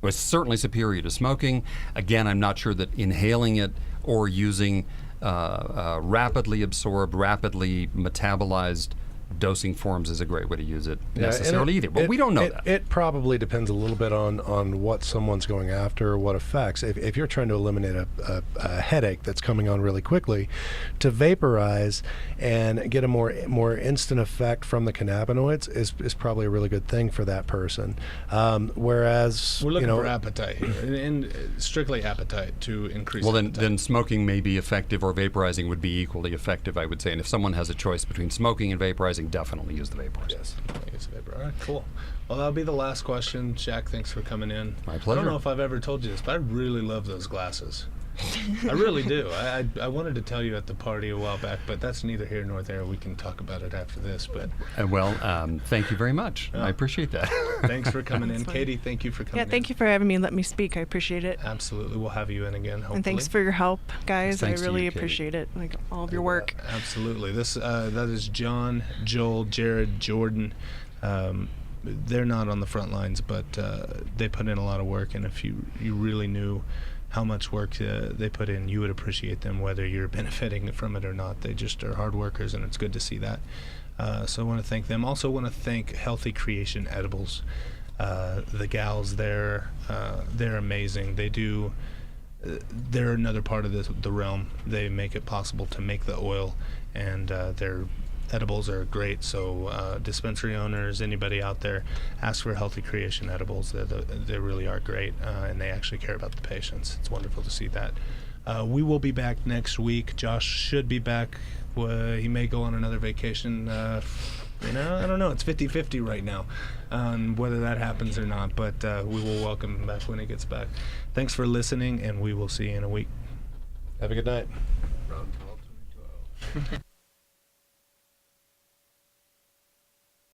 Well, it's certainly superior to smoking. Again, I'm not sure that inhaling it or using rapidly absorbed, rapidly metabolized dosing forms is a great way to use it necessarily either. But we don't know that. It probably depends a little bit on what someone's going after, what effects. If you're trying to eliminate a headache that's coming on really quickly, to vaporize and get a more instant effect from the cannabinoids is probably a really good thing for that person. Whereas we're looking for appetite here, and strictly appetite to increase. Well, appetite. then smoking may be effective, or vaporizing would be equally effective, I would say. And if someone has a choice between smoking and vaporizing, definitely use the vaporizer. Yes, use the vapor. All right, cool. Well, that'll be the last question. Jack, thanks for coming in. My pleasure. I don't know if I've ever told you this, but I really love those glasses. I really do. I wanted to tell you at the party a while back, but that's neither here nor there. We can talk about it after this. But thank you very much. I appreciate that. Thanks for coming in. Katie, thank you for coming in. Yeah, thank you for having me and let me speak. I appreciate it. Absolutely. We'll have you in again, hopefully. And thanks for your help, guys. Thanks I really to you, Katie. appreciate it, like all of your work. Absolutely. That is John, Joel, Jared, Jordan. They're not on the front lines, but they put in a lot of work, and if you really knew how much work they put in, you would appreciate them, whether you're benefiting from it or not. They just are hard workers, and it's good to see that. So I want to thank them. Also want to thank Healthy Creation Edibles. The gals there, they're amazing. They're another part of the realm. They make it possible to make the oil, and their edibles are great. So dispensary owners, anybody out there, ask for Healthy Creation Edibles. They really are great, and they actually care about the patients. It's wonderful to see that. We will be back next week. Josh should be back. He may go on another vacation. I don't know. It's 50-50 right now on whether that happens or not, but we will welcome him back when he gets back. Thanks for listening, and we will see you in a week. Have a good night.